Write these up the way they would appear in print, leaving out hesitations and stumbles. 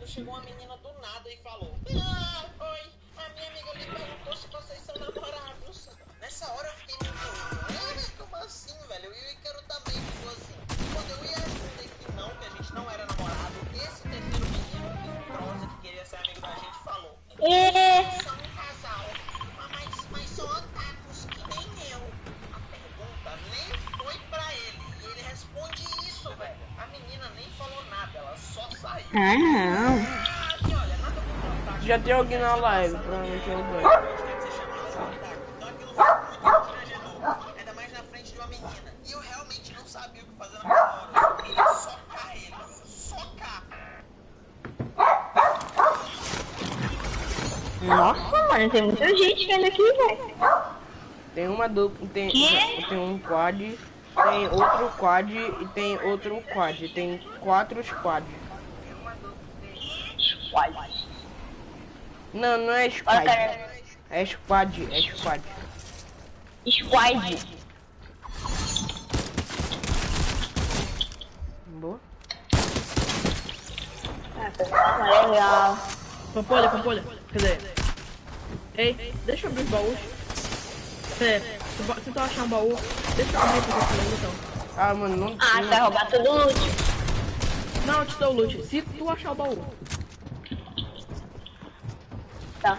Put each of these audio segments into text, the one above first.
chegou uma menina do nada e falou: Ah, oi, a minha amiga lhe perguntou se vocês são namorados. Nessa hora eu fiquei meio como assim, velho? E o Ícaro também ficou assim. E quando eu ia responder que a gente não era namorado, esse terceiro menino, que Prosa, que queria ser amigo da gente, falou: Eles são um casal, mas são otakus, que nem eu. A pergunta nem foi pra ele, e ele responde isso, velho. A menina nem falou nada, ela só saiu. Ah, não. E olha, nada contra otaku. Já tem alguém na live, provavelmente eu vou. Então aquilo foi muito constrangedor, ainda mais na frente de uma menina. E eu realmente não sabia o que fazer naquela hora. Eu queria socar ele, socar. Nossa, mano, tem muita gente vendo aqui, velho. Tem uma dupla, tem um quad, tem outro quad e tem outro quad. Tem 4 squads. Squad. Não, não é squad. É squad, é squad. Squad. Boa. Legal. Pampolha. Quer dizer. Ei, deixa eu abrir os baús. Se tu achar um baú, deixa eu abrir pra você então. Ah, mano, não. Ah, você vai roubar todo o loot. Não, eu te dou o loot. Se tu achar o baú. Tá.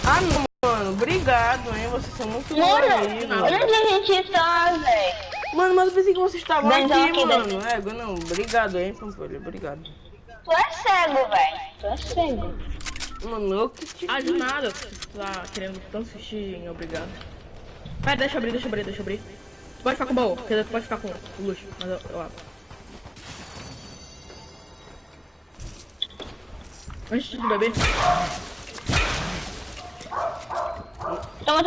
Ah, não, mano, obrigado, hein? Vocês são muito bons aí, Mano, onde a gente tá, velho? Mano, mas eu pensei que vocês estavam Vem, aqui, aqui mano. Não, obrigado, hein, Pampolha, obrigado. Tu é cego, velho. Tu é cego. Mano, eu que te... Ah, de nada. Se tu tá querendo tanto assistir, obrigado. Pera, deixa eu abrir. Tu pode ficar com o baú, quer dizer, tu pode ficar com o luxo, mas eu abro. Antes de beber. Toma.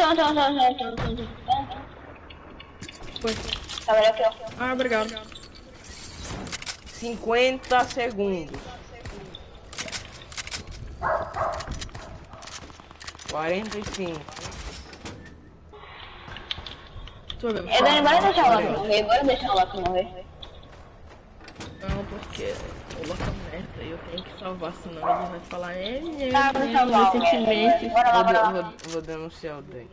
Foi. Tá melhor que eu. Ah, obrigado. 50 segundos. 45. Bora deixar o Loki morrer. Não, porque o Loki é merda e eu tenho que salvar, senão ele vai falar Tá, meus sentimentos. Bora lá. Vou denunciar o Day.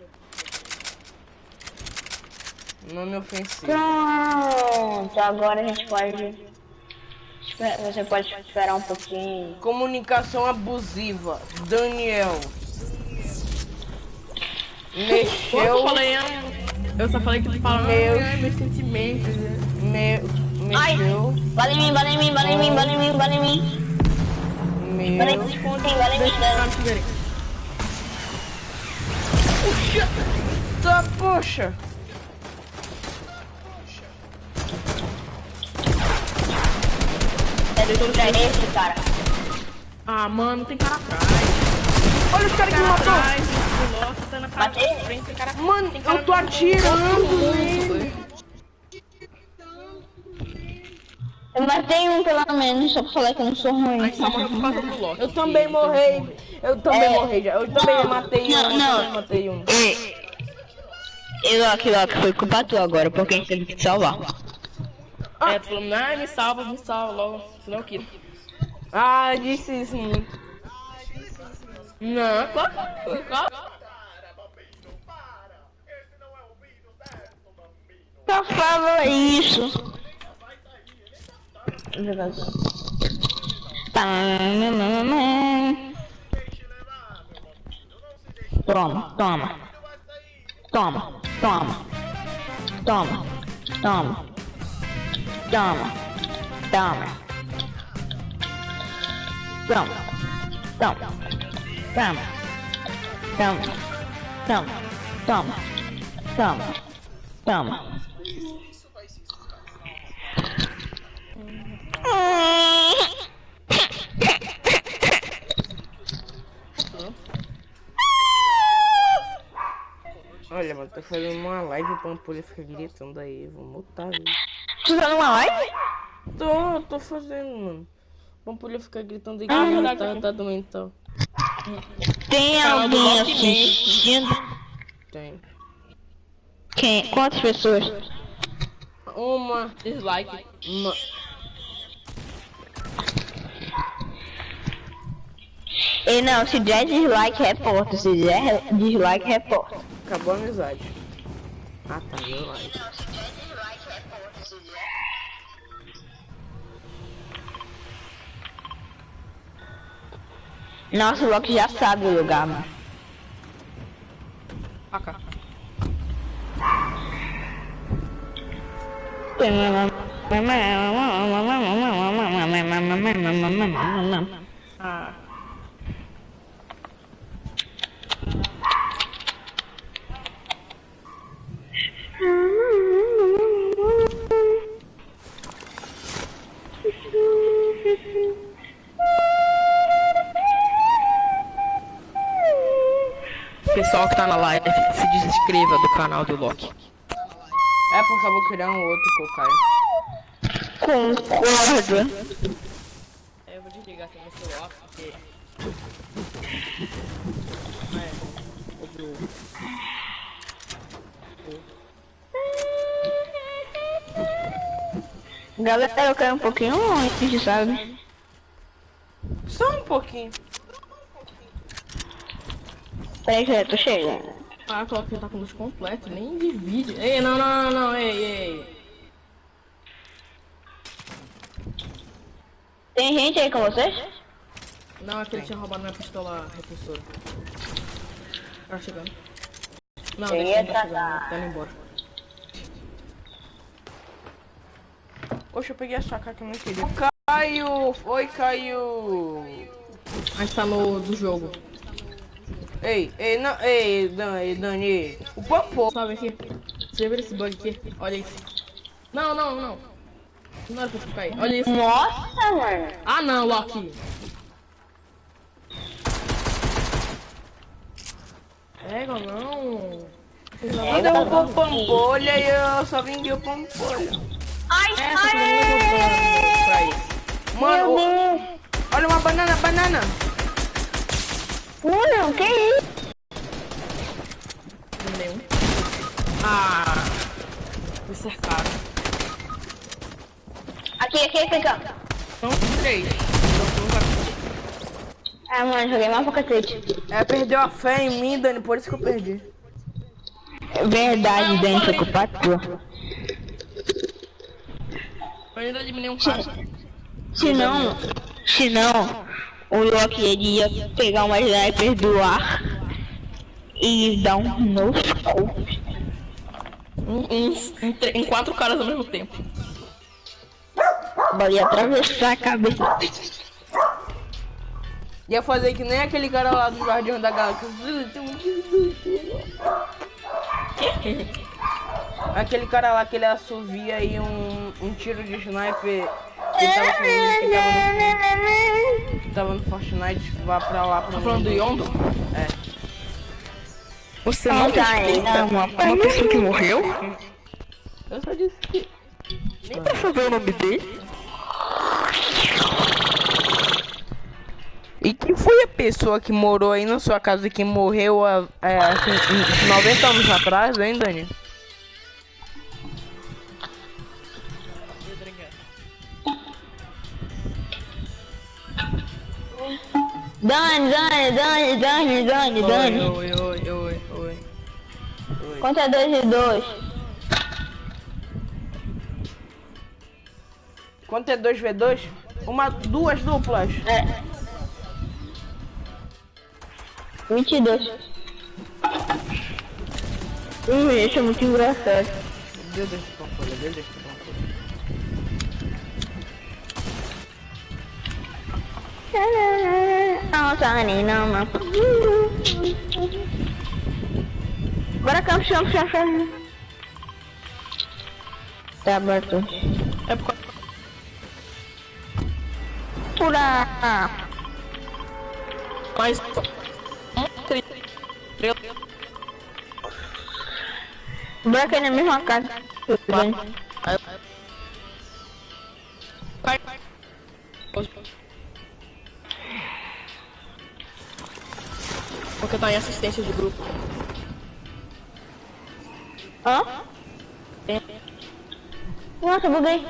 Nome ofensivo. Pronto, agora a gente pode... Você pode esperar um pouquinho. Comunicação abusiva. Daniel. Mexeu. Eu só falei que tu fala meus sentimentos. Ai, Mexeu. bala em mim. Bala em mim. Poxa. É esse, cara. Ah, mano, tem cara atrás. Olha os caras que me matou. Tá na cara da frente, tem cara. Mano, eu tô atirando nele. Eu matei um pelo menos, só pra falar que eu não sou ruim. A gente só morreu por causa do Loki. Eu também morri. Eu também já. Eu também matei um. Não. Matei um. E Loki, foi culpa tua agora, porque a gente teve que te salvar. É, tu falou, não, me salva logo, senão eu quero. Ah, disse isso muito. Não, claro. Só fala isso. Toma. Olha, mano, tô fazendo uma live e o Pampolha fica gritando aí. Vou mutar, viu? Tu tá numa live? Tô fazendo, mano. O Pampolha fica gritando aí que tá doentão. Tem alguém assistindo? Tem. Quem? Quantas pessoas? Dislike. uma... E não, se der dislike, reporta. Se der dislike, reporta. Acabou a amizade. Ah, tá, meu like. Nossa, o Loki já sabe o lugar, mano. AK. Ah. Pessoal que tá na live, se desinscreva do canal do Loki. É porque eu vou criar um outro cocaia. Concordo. Eu vou desligar aqui meu celular porque. Galera, eu quero um pouquinho longe, sabe? Só um pouquinho. Peraí que eu tô chegando. Ah, coloca que tá com luz completo, nem divide. Ei, não, ei. Tem gente aí com vocês? Não, é que ele tinha roubado minha pistola repulsora. Tá chegando. Não, Eu deixa ia ele tá chegando, tratar. tá indo embora. Poxa, eu peguei a sua cara que eu não queria. Caio! Oi, Caio! A gente tá no do jogo. Ei, Dani, o popô. Sabe aqui? Você viu esse bug aqui? Olha isso. Não. Não era pra você cair. Olha isso. Nossa, mano. Ah não, Loki. Pega não. Não derrubou o pampolha e eu só vendi o pampolha. Ai, É, tá fazendo muito dano pra isso. Mano, Meu Deus. olha uma banana. Mano, que isso? Nenhum. Ah. Me cercaram. Aqui. São 3. Ah, mano, joguei mal pra cacete. Perdeu a fé em mim, Dani, por isso que eu perdi. É verdade, Dani, foi culpa tua. Eu ainda eliminei um cara. Se não, o Loki ele ia pegar uma sniper do ar e dar um novo scope. Em 4 caras ao mesmo tempo. Ia atravessar a cabeça. Ia fazer que nem aquele cara lá do Guardião da Galáxia. Aquele cara lá que ele assovia aí um tiro de sniper. Que tava no Fortnite, vá pra lá pra Tá falando do Yondo? É. Você não respeita uma pessoa que morreu? Eu só disse que. Nem pra saber o nome dele. E quem foi a pessoa que morou aí na sua casa que morreu há 90 anos atrás, hein, Dani? Dani. Oi. Conta 2 e 2. Quanto é 2v2? Duas duplas. É. 22. Isso é muito engraçado. Deus deixa eu folha. Nossa, menina, mano. Bora cá, chão. Tá aberto. É por causa... Pura. Mas... Bora aqui na mesma casa. Porque tá em assistência de grupo. Hã? Nossa, buguei.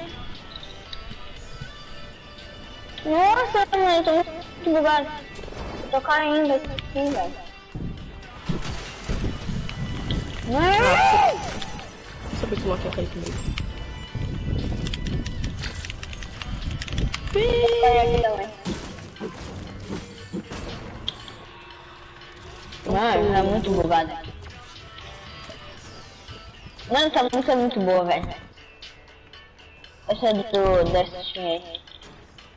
Nossa, mano, eu tô muito bugado. Eu tô caindo aqui, velho. Sabe que o Loki ia cair comigo. Vou cair aqui também. Mano, tá muito bugado aqui. Mano, essa música é muito boa, velho. Essa é do Destiny,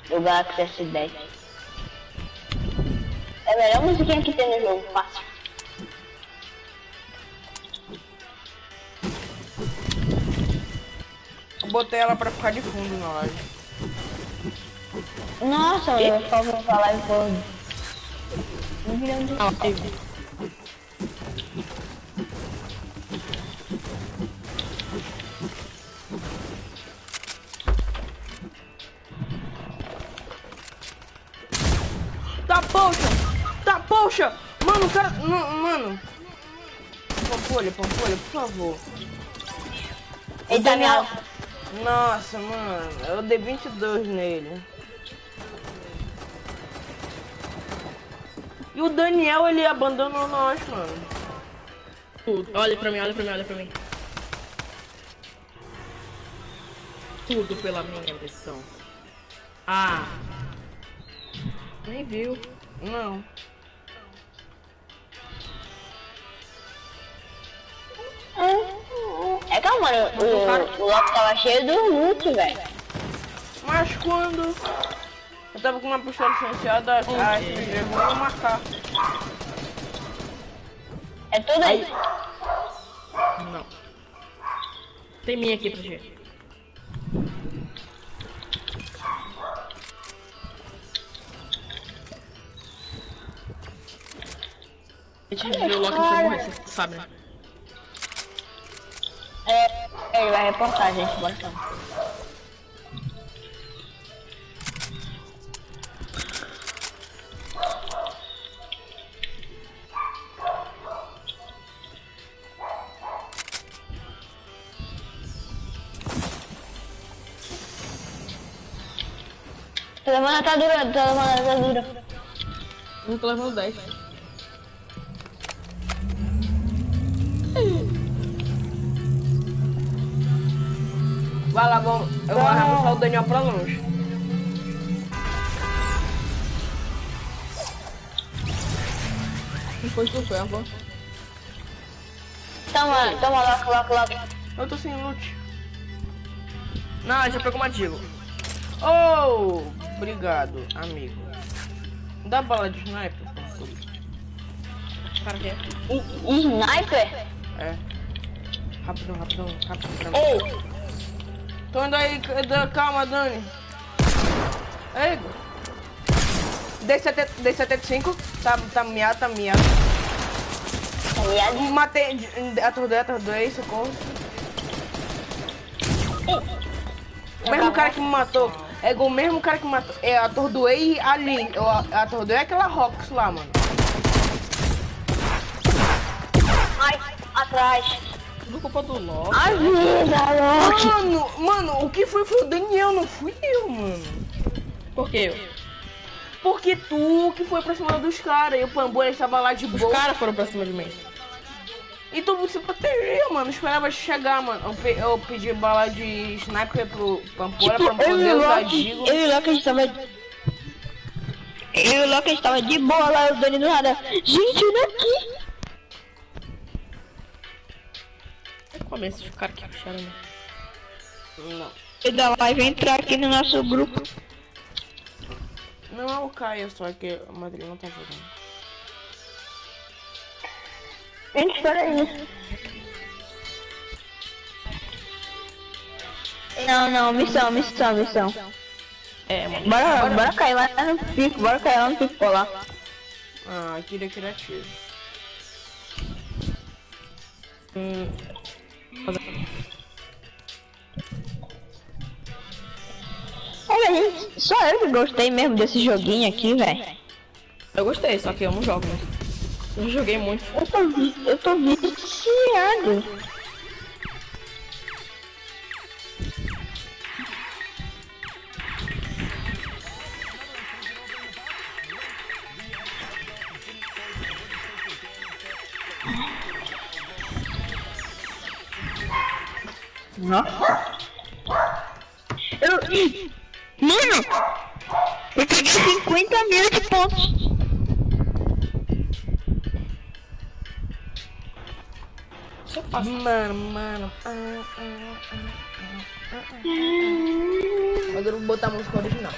do Galaxy S10. É a melhor musiquinha que tem no jogo, fácil. Eu botei ela pra ficar de fundo na live. Nossa, eu só vou falar e vou... Um milhão de... Tá, poxa! Mano, o cara... Mano... Pampolha, por favor. Ele tá Daniel... me... Nossa, mano, eu dei 22 nele. E o Daniel, ele abandonou nós, mano. Olha pra mim, olha pra mim, olha pra mim. Tudo pela minha missão. Ah. Nem viu. Não. É que, mano, o Loki tava cheio do loot, velho. Mas quando eu tava com uma pistola licenciada, a SMG vou marcar. É tudo aí. Não. Tem minha aqui pra gente. A gente viu o Loki pra morrer, você sabe, né? Ele vai reportar, gente, bora então. Tô levando a atadura, Eu tô levando 10. Vai lá, vamos. Eu vou arremessar o Daniel pra longe. Não foi super, avó. Toma, Loki. Eu tô sem loot. Não, já pegou uma digo. Oh, obrigado, amigo. Dá bala de sniper, por favor. Cara, que é? Sniper? É. Rapidão. Ei, Tô indo aí, calma, Dani. Ei. D75, tá miado. Matei, atordoei, socorro. O mesmo cara que me matou, é igual o mesmo cara que me matou. Eu atordoei ali, eu atordoei aquela Rox lá, mano. ai, atrás. Tudo culpa do Loki. Ajuda, Loki. Mano, o que foi o Daniel, não fui eu, mano. Por quê? Porque tu que foi pra cima dos caras e o Pambolha estava lá de Os boa. caras foram pra cima de mim. E todo mundo se protegia, mano. Esperava chegar, mano. Eu pedi bala de sniper pro Pampola pra poder usar Digo. Eu e o Loki estava de boa lá, o Dani do nada. Gente, olha aqui. Começa de cara que puxaram, né? Não. E da live entrar aqui no nosso grupo. Não é o Caio, só que a Madrid não tá jogando. Gente, espera aí. Não, missão. É, mano. Bora cair lá no pico, lá. Ah, queria criativo. Olha, gente, só eu que gostei mesmo desse joguinho aqui, velho. Eu gostei, só que eu não jogo muito. Eu joguei muito. Eu tô viciado. Nossa. Mano, eu peguei 50 mil de pontos. Isso é fácil. Mano. Mas eu vou botar a música original.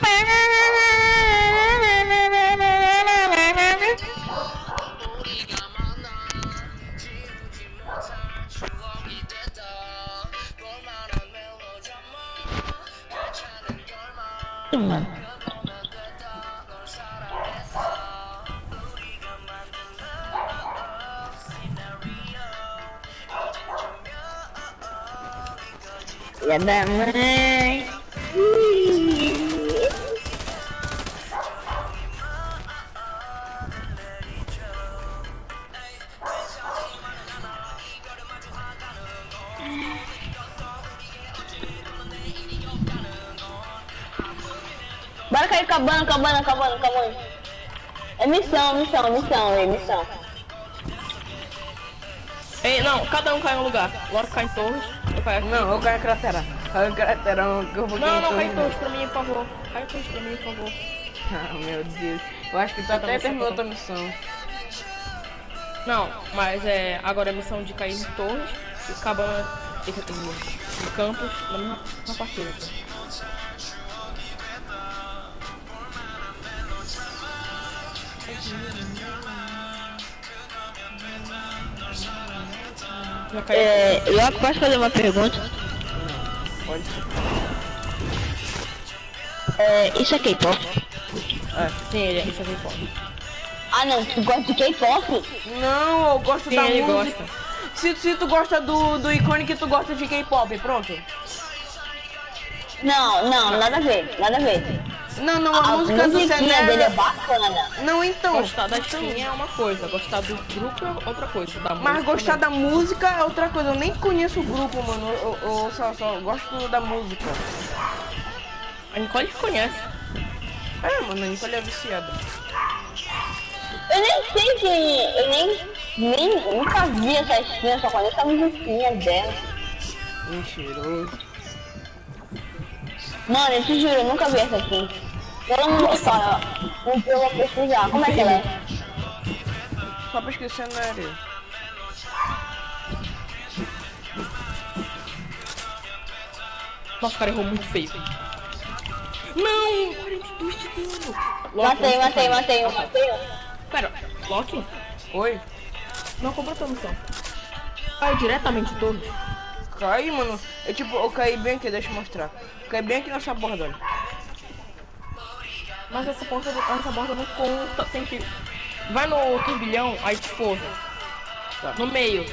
Mano. Filha da mãe. Bora cair acabando. É missão. Ei, não, cada um cai em um lugar. Loro cai em torres, eu caio aqui. Não, eu caio em cratera. Cai em craterão, que eu vou cair em torres. Não, cai em torres pra mim, por favor. Cai em torres pra mim, por favor. Ah, meu Deus. Eu acho que tu até terminou tua missão. Não, mas agora é a missão de cair em torres e cabana em campos na partida. Eu posso fazer uma pergunta? Pode. Isso é K-pop? Sim, isso é K-pop. Ah não, tu gosta de K-pop? Não, eu gosto Sim, da ele música. Se tu gosta do Iconic, tu gosta de K-pop, pronto. Não, nada a ver. Não, a música do musiquinha dele é bacana. Não, então. Gostar da skin é uma coisa, gostar do grupo é outra coisa. Da Mas música gostar também. da música é outra coisa. Eu nem conheço o grupo, mano. Eu só gosto da música. A Nicole conhece. É, mano, a Nicole é viciada. Eu nem sei quem. Eu nunca vi essa skin, eu só conheço a musiquinha dela. Mentiroso. Mano, eu te juro, eu nunca vi essa skin. Todo mundo fala, um dia eu vou pesquisar. Como é que ela é? Só pesquisando na areia. Nossa, o cara errou muito feio. Não! 42 de dano. Matei um. Pera, Loki? Oi? Não completou a missão. Cai diretamente de todos. Cai, mano. Eu caí bem aqui, deixa eu mostrar. Caí bem aqui nessa borda, olha. Mas essa borda não conta, tem que... Vai no turbilhão, aí tipo... Tá. No meio.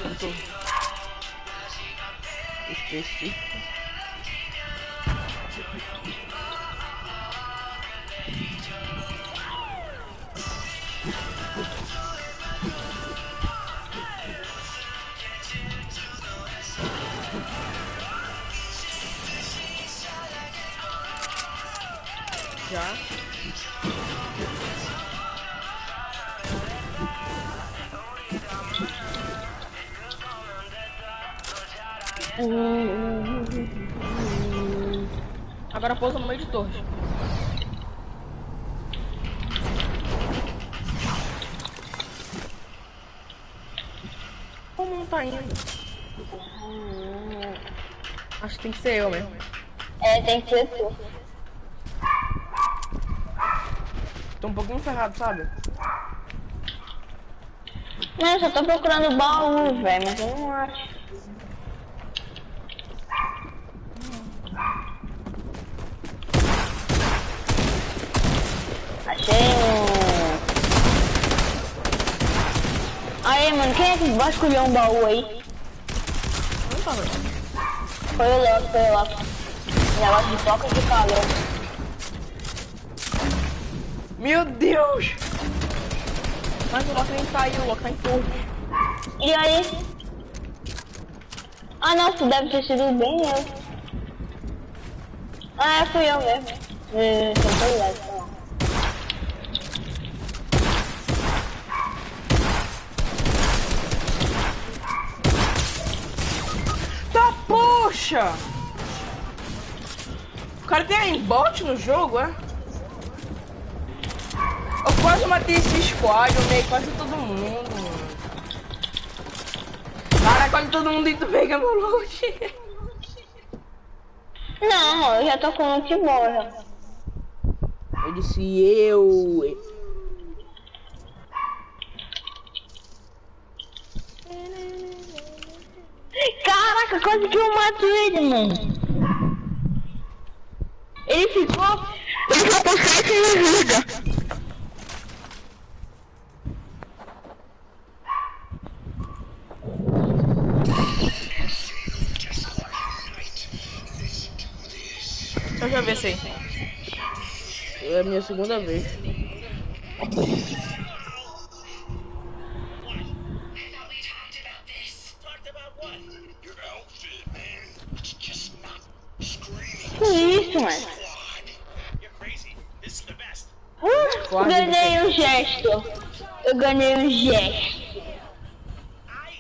Específico. Já. Agora pousa no meio de torres. Como não tá indo? Acho que tem que ser eu mesmo. Tem que ser tu. Tô um pouquinho ferrado, sabe? Não, eu só tô procurando baú, velho, mas eu não acho. Achei um... Aí, mano, quem é que vasculhou um baú aí? Não tá, velho. Foi o Loki. Negócio de troca de calor. Meu Deus! Mas o Loki nem caiu, o Loki tá em torre. E aí? Ah, não, tu deve ter sido bem eu. Ah, fui eu mesmo. Tô ligado, tá lá. Tá, poxa! acha? O cara tem aimbot no jogo, é? Eu quase matei esse squad, eu dei quase todo mundo, mano. Cara, quase todo mundo dentro pega meu loot. Não, eu já tô com loot embora. Eu disse eu. Caraca, quase que eu mato ele, mano. Ele ficou com 7 de vida. Eu já vi esse aí. É a minha segunda vez. Que isso, mano? Ganhei um gesto. Eu ganhei um gesto.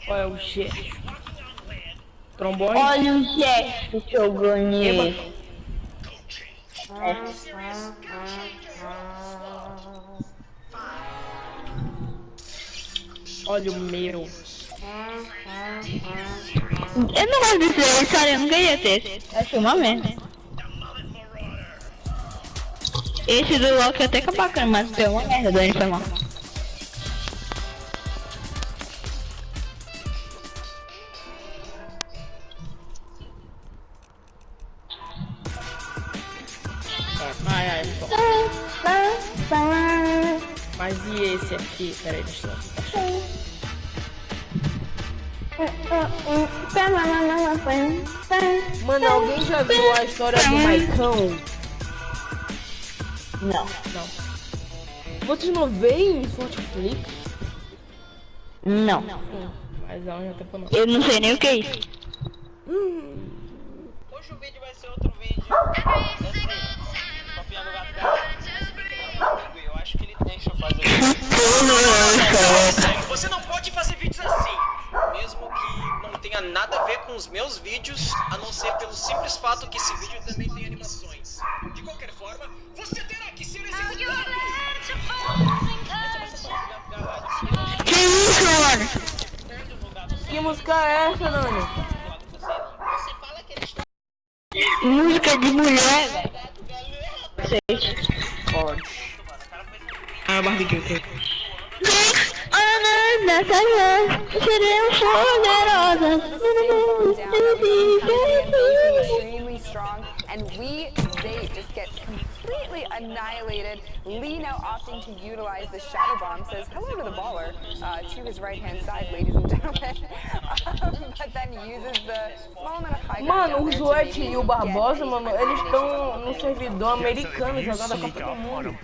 Qual é o gesto? Trombone? Olha o gesto que eu ganhei. Olha o meu. Eu não gosto desse história, eu não queria ter. Achei uma merda. Esse do Loki até que é bacana, mas deu uma merda, Dani, foi mal. Ai, mas e esse aqui? Peraí, deixa eu Mano, alguém já viu a história do Maicão? Não. Não. Vocês não veem Fortnite? Não. Mas há um tempo não. Eu não sei nem o que é isso. Hoje o vídeo vai ser outro vídeo. Copiando o gato dela. Eu acho que ele deixa eu fazer isso. Você não pode fazer vídeos assim. Mesmo que não tenha nada a ver com os meus vídeos, a não ser pelo simples fato que esse vídeo também tem animações. De qualquer forma, você terá que ser executado. Que isso, mano? Que música é essa, Dani? Você fala que ele está... Música de mulher, velho. Pode. Ah, barbecue. Seremos poderosas. Extremely strong, and we today just get completely annihilated. Lee now opting to utilize the shadow bomb, says hello to the baller to his right hand side, ladies and gentlemen, but then uses the small amount of high ground. Mano, o Zoet e o Barbosa, mano, eles estão no servidor americano jogando a Copa do Mundo.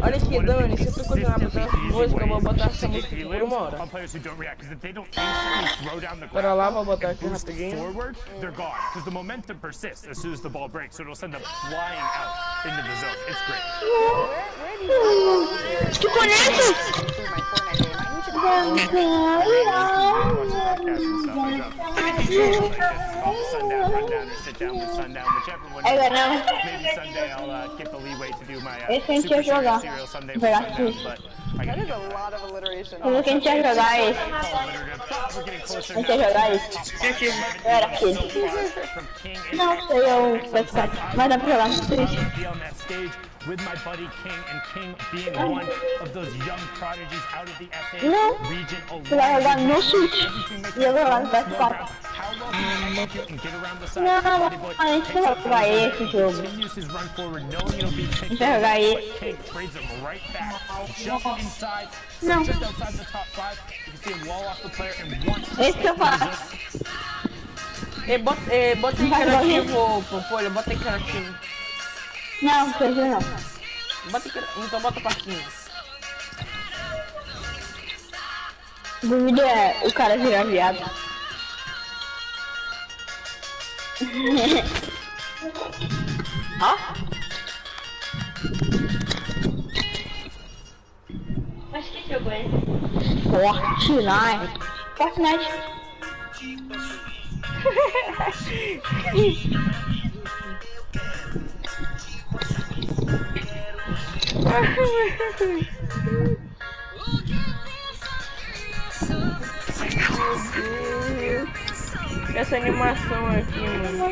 Olha aqui, Dani, se tu continuar botando essa música, eu vou botar essa música por uma hora. Bora lá, vou botar aqui rapidinho. Tu conhece? É, não. Esse a gente ia jogar. That is a lot of alliteration. Como que a gente ia jogar esse? A gente ia jogar esse? Eu era aquele. Não, sei eu pescar. Mas dá pra jogar no Switch. With my buddy King, and King being one of those young prodigies out of the FA Não, region alone. você vai jogar no Switch. E eu vou jogar no PS4. Não, a gente vai jogar esse jogo. A gente vai jogar esse. Não. Esse que eu faço. Bota interativo, Popolho, bota interativo. Não, seja não. Então bota parquinho. O vídeo é o cara virar viado. Ó. Mas que jogo é esse? Fortnite. Fortnite. Essa animação aqui, mano.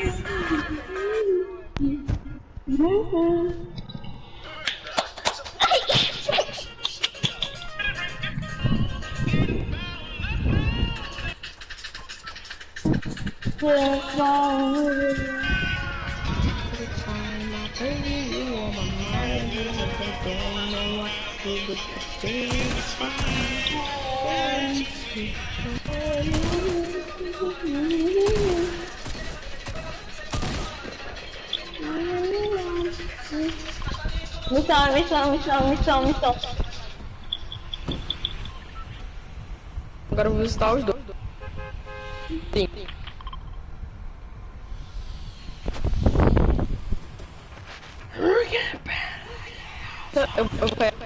Missão. Agora eu vou visitar os dois. Sim. Eu quero.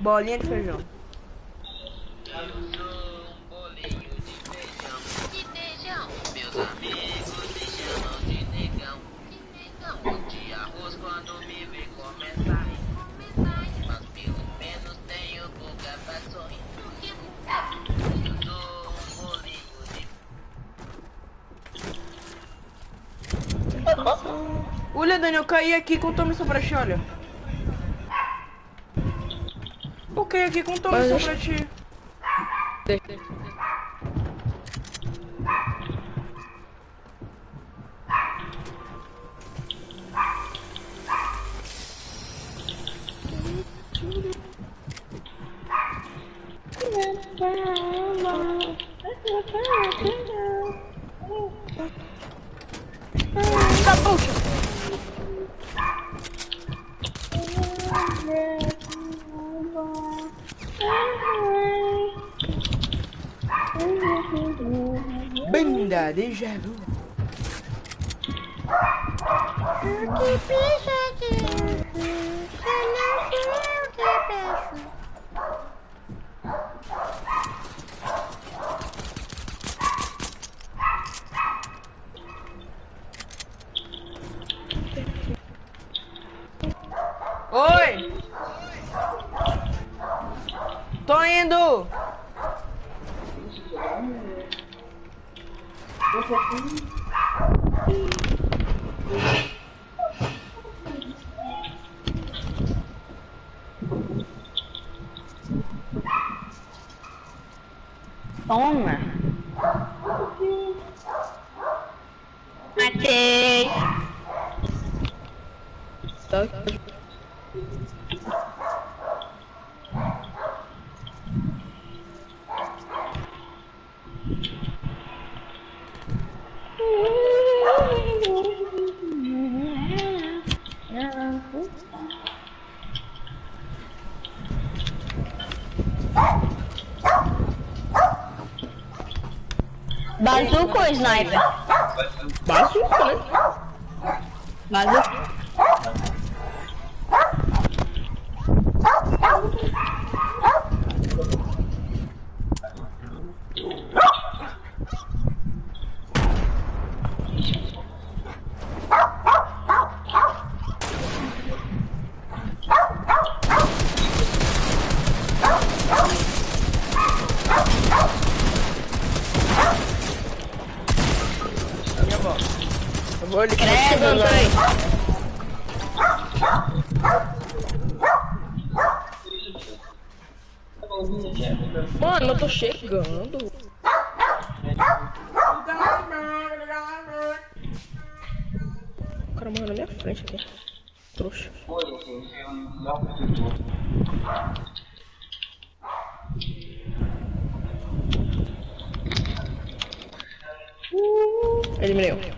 Bolinha de feijão. Meus amigos me chamam de negão. De arroz quando me vê começar. Mas pelo menos tenho boca pra sorrir. Eu sou um bolinho de... Olha, Dani, eu caí aqui com tome pra ti, olha. Eu caí aqui com tome pra ti. Tá bom. Banda déjà vu. Oi! Tô indo! Toma. Matei. Bazuca ou sniper? Bazuca, né? Bazuca. Eu vou ali. Credo, Peraí. Mano, eu tô chegando. O cara morreu na minha frente aqui. Trouxa. Eliminei.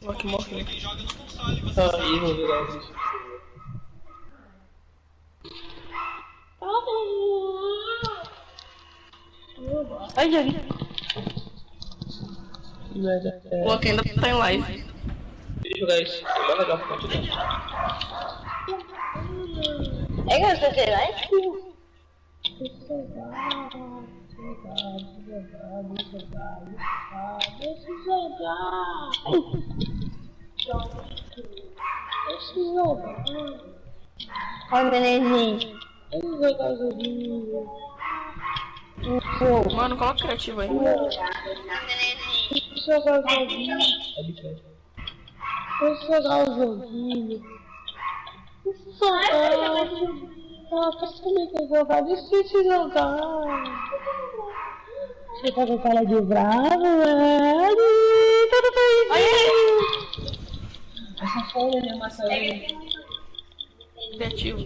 Aqui, morre. Aí, vou virar isso. Oi, Júlio. Pô, aqui ainda tá em live. Deixa eu jogar isso. É mais legal pra continuar. É que eu tô sei lá. Olha o nenenzinho. Mano, coloca criativo aí. Deixa eu jogar o joguinho. Deixa eu jogar. Ah, faz comigo jogar. Deixa eu te jogar. Você tá com cara de bravo, velho? Essa folha é maçã. Criativo.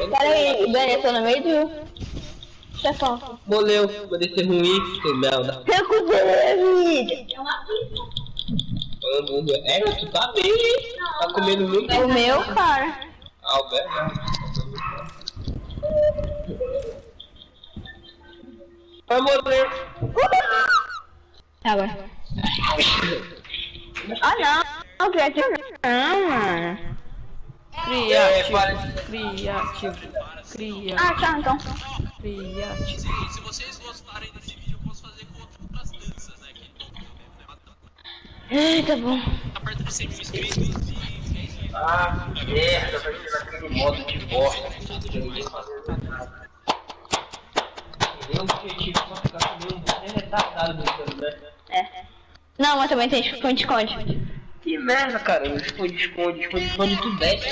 Pera aí, Dani, eu tô no meio do chefão. Moleu, vou descer ruim, seu merda. Recusei, vida. Hambúrguer. É, tu tá bem, hein? Tá comendo muito. O meu, cara. Ah, o Beto. Vai morrer. Agora. Ah, não. Não, criativo não, mano. Criativo. Ah, tá, então. Criativo. Se vocês gostarem desse vídeo, eu posso fazer com outras danças, né? Tá bom. Tá perto de 100 mil inscritos e é isso aí. Ah, merda, vai ser naquele modo de bosta. Que ninguém fazer nada. Eu objetivo só ficar comendo você retardado brincando, né? É. Não, mas também tem esconde-esconde. Que merda, cara. Esconde tu desce.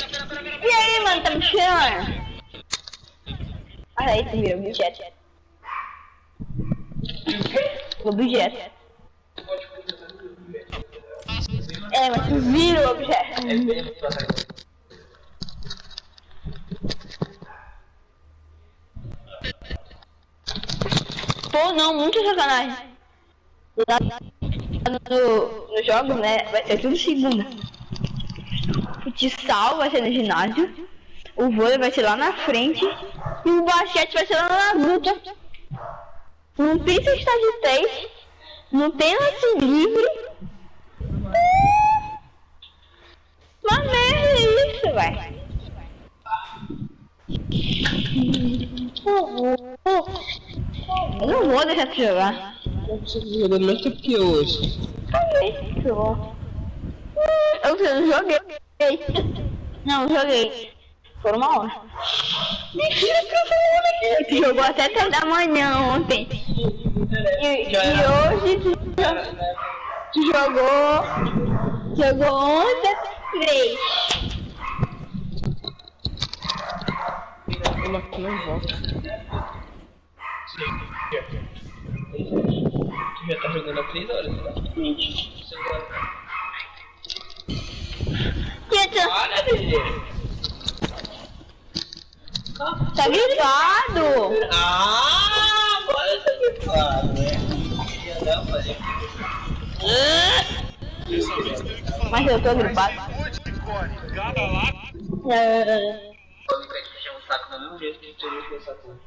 E aí, mano, tá me tirando? Olha aí, tu vira objeto. Objeto. É, mas tu vira o objeto. É mesmo, tá? Pô, não, muito sacanagem. Lá no jogo, né, vai ser tudo segunda. Futsal vai ser no ginásio. O vôlei vai ser lá na frente. E o basquete vai ser lá na luta. Não tem cesta de 3. Não tem lance livre. Uma merda isso, vai. Eu não vou deixar de jogar. Você tá jogando mais tempo que eu hoje. Eu não joguei. Não, joguei. Por uma hora. Mentira que eu sou aqui. Tu jogou até 3 da manhã ontem. E hoje tu jogou ontem até 3. Eu não volto. Tu já tá jogando há 3 horas, né? Para, bebê. Tá gripado. Ah, agora tá gripado, né? Não, falei. Mas eu tô gripado. Pode fechar um saco do mesmo jeito que a gente fez essa coisa.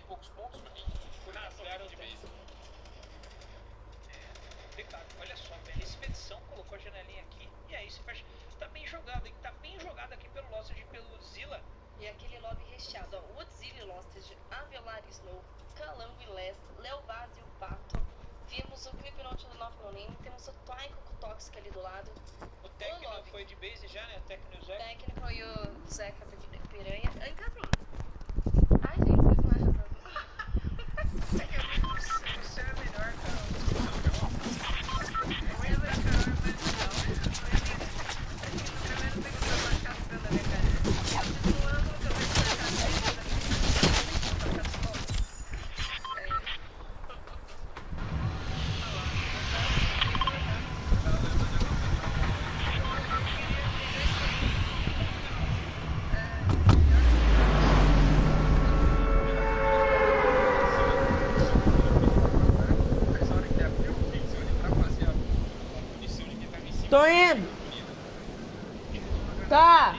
poucos pontos, meu. Rasgaram de vez. Complicado. Olha só, velho. Essa expedição colocou a janelinha aqui. E aí, você faz. Tá bem jogado, hein? Tá bem jogado aqui pelo Lost e pelo Zilla. E aquele lobby recheado, ó. Woodzilla e Lostage, Avelar e Snow, Calango e Les, Leovaz e o Pato. Vimos o Creepnote do North No Name, temos o Twinkle com o Toxic ali do lado. O técnico foi de base já, né? O técnico e o Zeca. Técnico e o Zeca Piranha. Ai, gente, vocês não acham não. O seu é melhor, cara. Tô indo. Tá.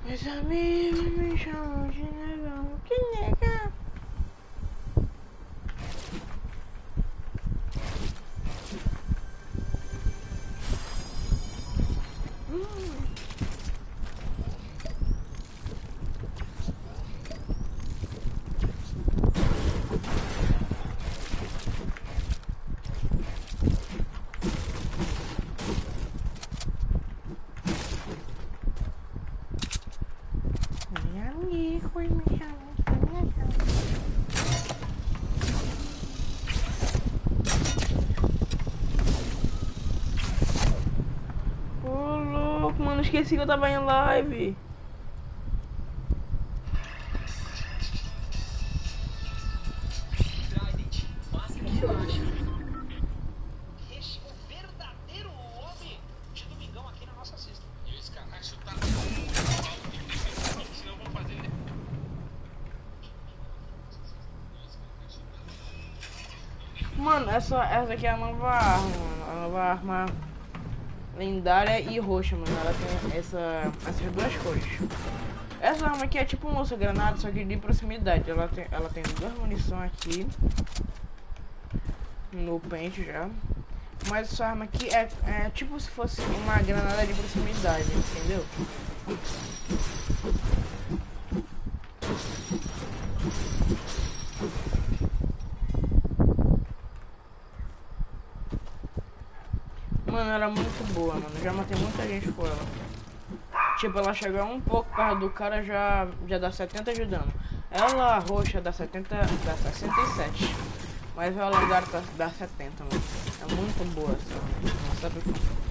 Meus amigos me chamam de negão, que legal. esqueci que eu tava em live. O verdadeiro homem de domingão aqui na nossa cesta. E esse cara vai chutar. Senão vamos fazer. Mano, essa aqui é a nova arma, mano. A nova arma lendária e roxa, mano. Ela tem essas duas cores. Essa arma aqui é tipo um lança-granada, só que de proximidade. Ela tem duas munições aqui no pente já. Mas essa arma aqui é tipo se fosse uma granada de proximidade, entendeu? Mano, ela é muito boa, mano. Já matei muita gente com ela. Tipo, ela chega um pouco perto do cara, já dá 70 de dano. Ela roxa dá 67. Mas ela lendária dá 70, mano. É muito boa essa arma. Não sabe como.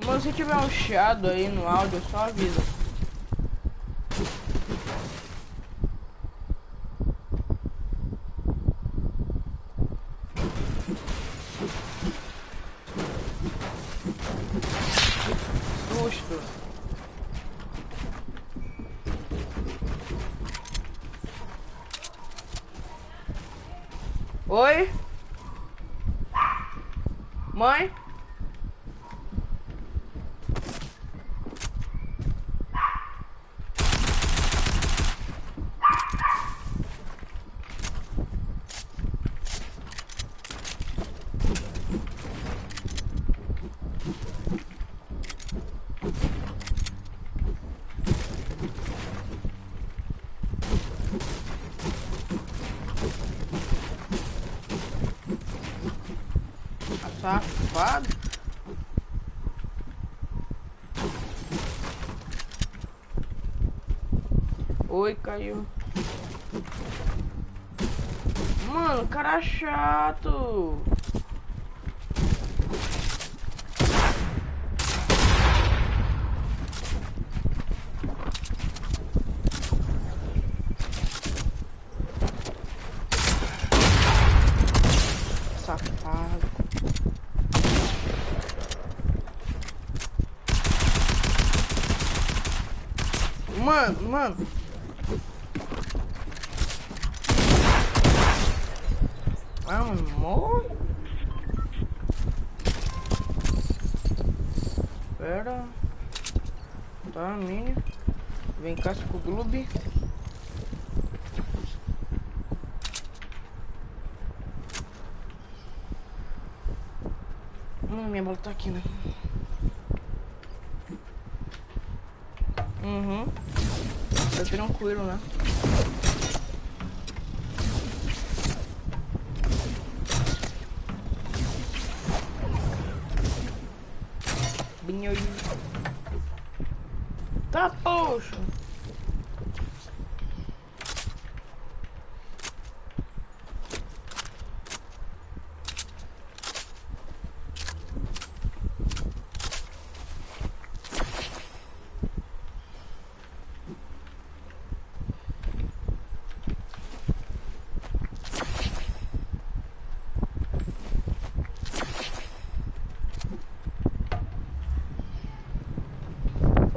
Mano, se tiver um chiado aí no áudio, só avisa. Susto. Oi? Mãe? Safado. Oi, caiu. Mano, cara chato. Safado. Mano. Amor. Pera. Tá, minha. Vem cá, com clube. Minha bola tá aqui, né? Uhum. Tá tranquilo, né? Binho. Tá, poxa.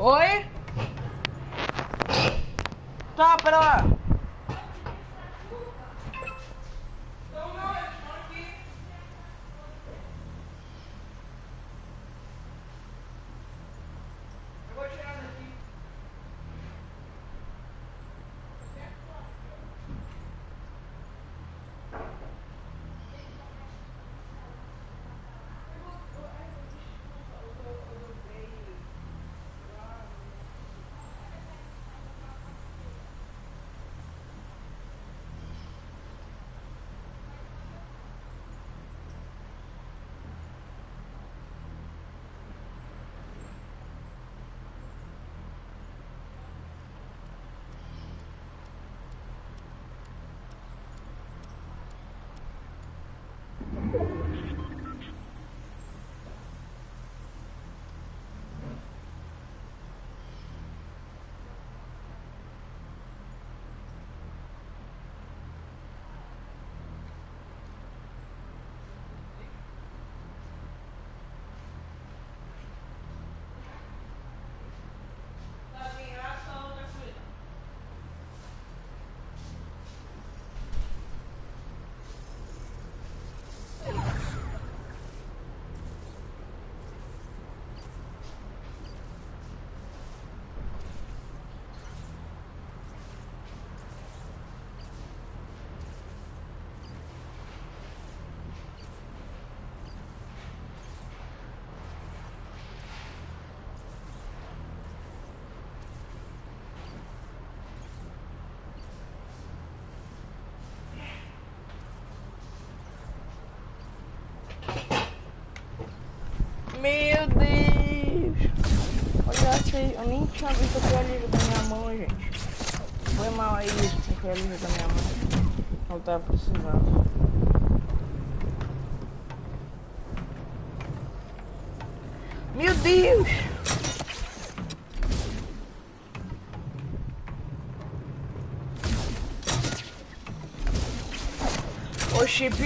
Oi? Tá, pera lá. Meu Deus! Olha, eu nem tinha visto o alívio da minha mão, gente. Foi mal aí isso, o alívio da minha mão. Eu tava precisando. Meu Deus! Ô Chip,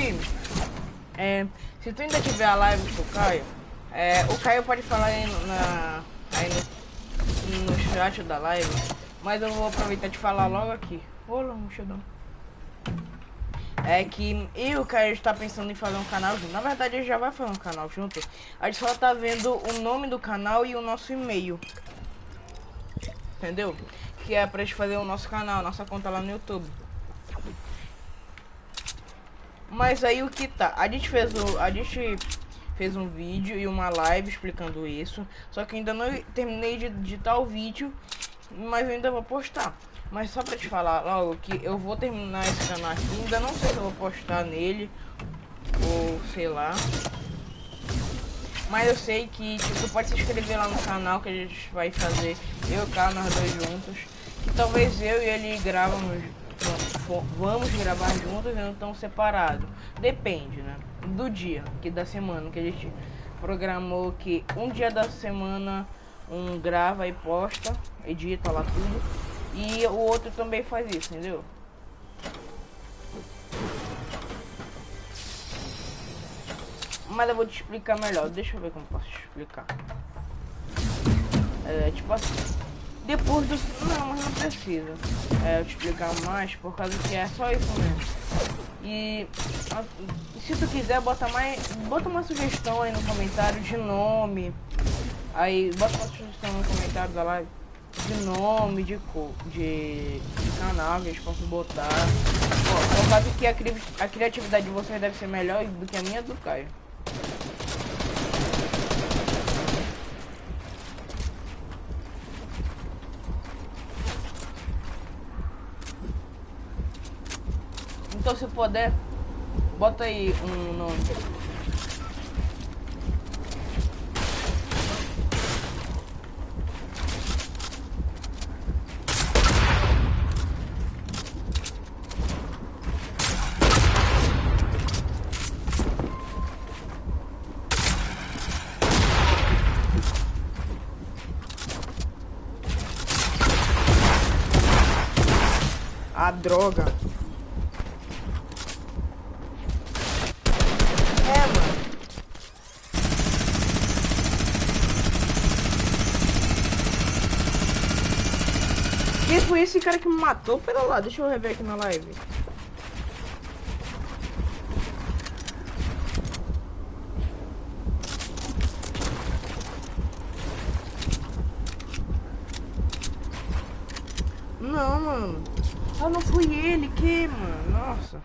se tu ainda tiver a live com o Caio, o Caio pode falar aí, no chat da live, mas eu vou aproveitar de falar logo aqui. Olá, mochadão. É que eu e o Caio está pensando em fazer um canal junto. Na verdade, ele já vai fazer um canal junto. A gente só tá vendo o nome do canal e o nosso e-mail. Entendeu? Que é pra gente fazer o nosso canal, nossa conta lá no YouTube. Mas aí o que tá? A gente fez um vídeo e uma live explicando isso. Só que ainda não terminei de editar o vídeo, mas eu ainda vou postar. Mas só pra te falar logo que eu vou terminar esse canal aqui. Ainda não sei se eu vou postar nele ou sei lá. Mas eu sei que tipo, pode se inscrever lá no canal que a gente vai fazer. Eu e o Carlos, nós dois juntos. Que talvez eu e ele vamos gravar juntos e não tão separados. Depende, né? Do dia, da semana. Que a gente programou que um dia da semana um grava e posta, edita lá tudo. E o outro também faz isso, entendeu? Mas eu vou te explicar melhor. Deixa eu ver como posso te explicar. Tipo assim. Depois do... Não, mas não precisa. Eu te explicar mais por causa que é só isso mesmo. E se tu quiser, bota uma sugestão aí no comentário de nome. Aí bota uma sugestão no comentário da live. De nome, de canal que a gente possa botar. Por causa que a criatividade de vocês deve ser melhor do que a minha do Caio. Então se puder, bota aí um nome. A droga. Mano. Quem foi esse cara que me matou? Pera lá, deixa eu rever aqui na live. Não, mano. Ah, não foi ele que, mano. Nossa.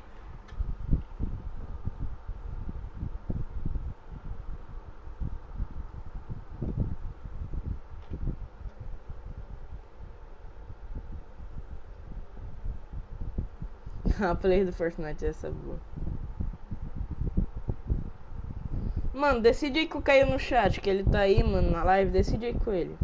A play do Fortnite essa boa. Mano, decide aí que eu caio no chat, que ele tá aí, mano, na live. Decide aí com ele.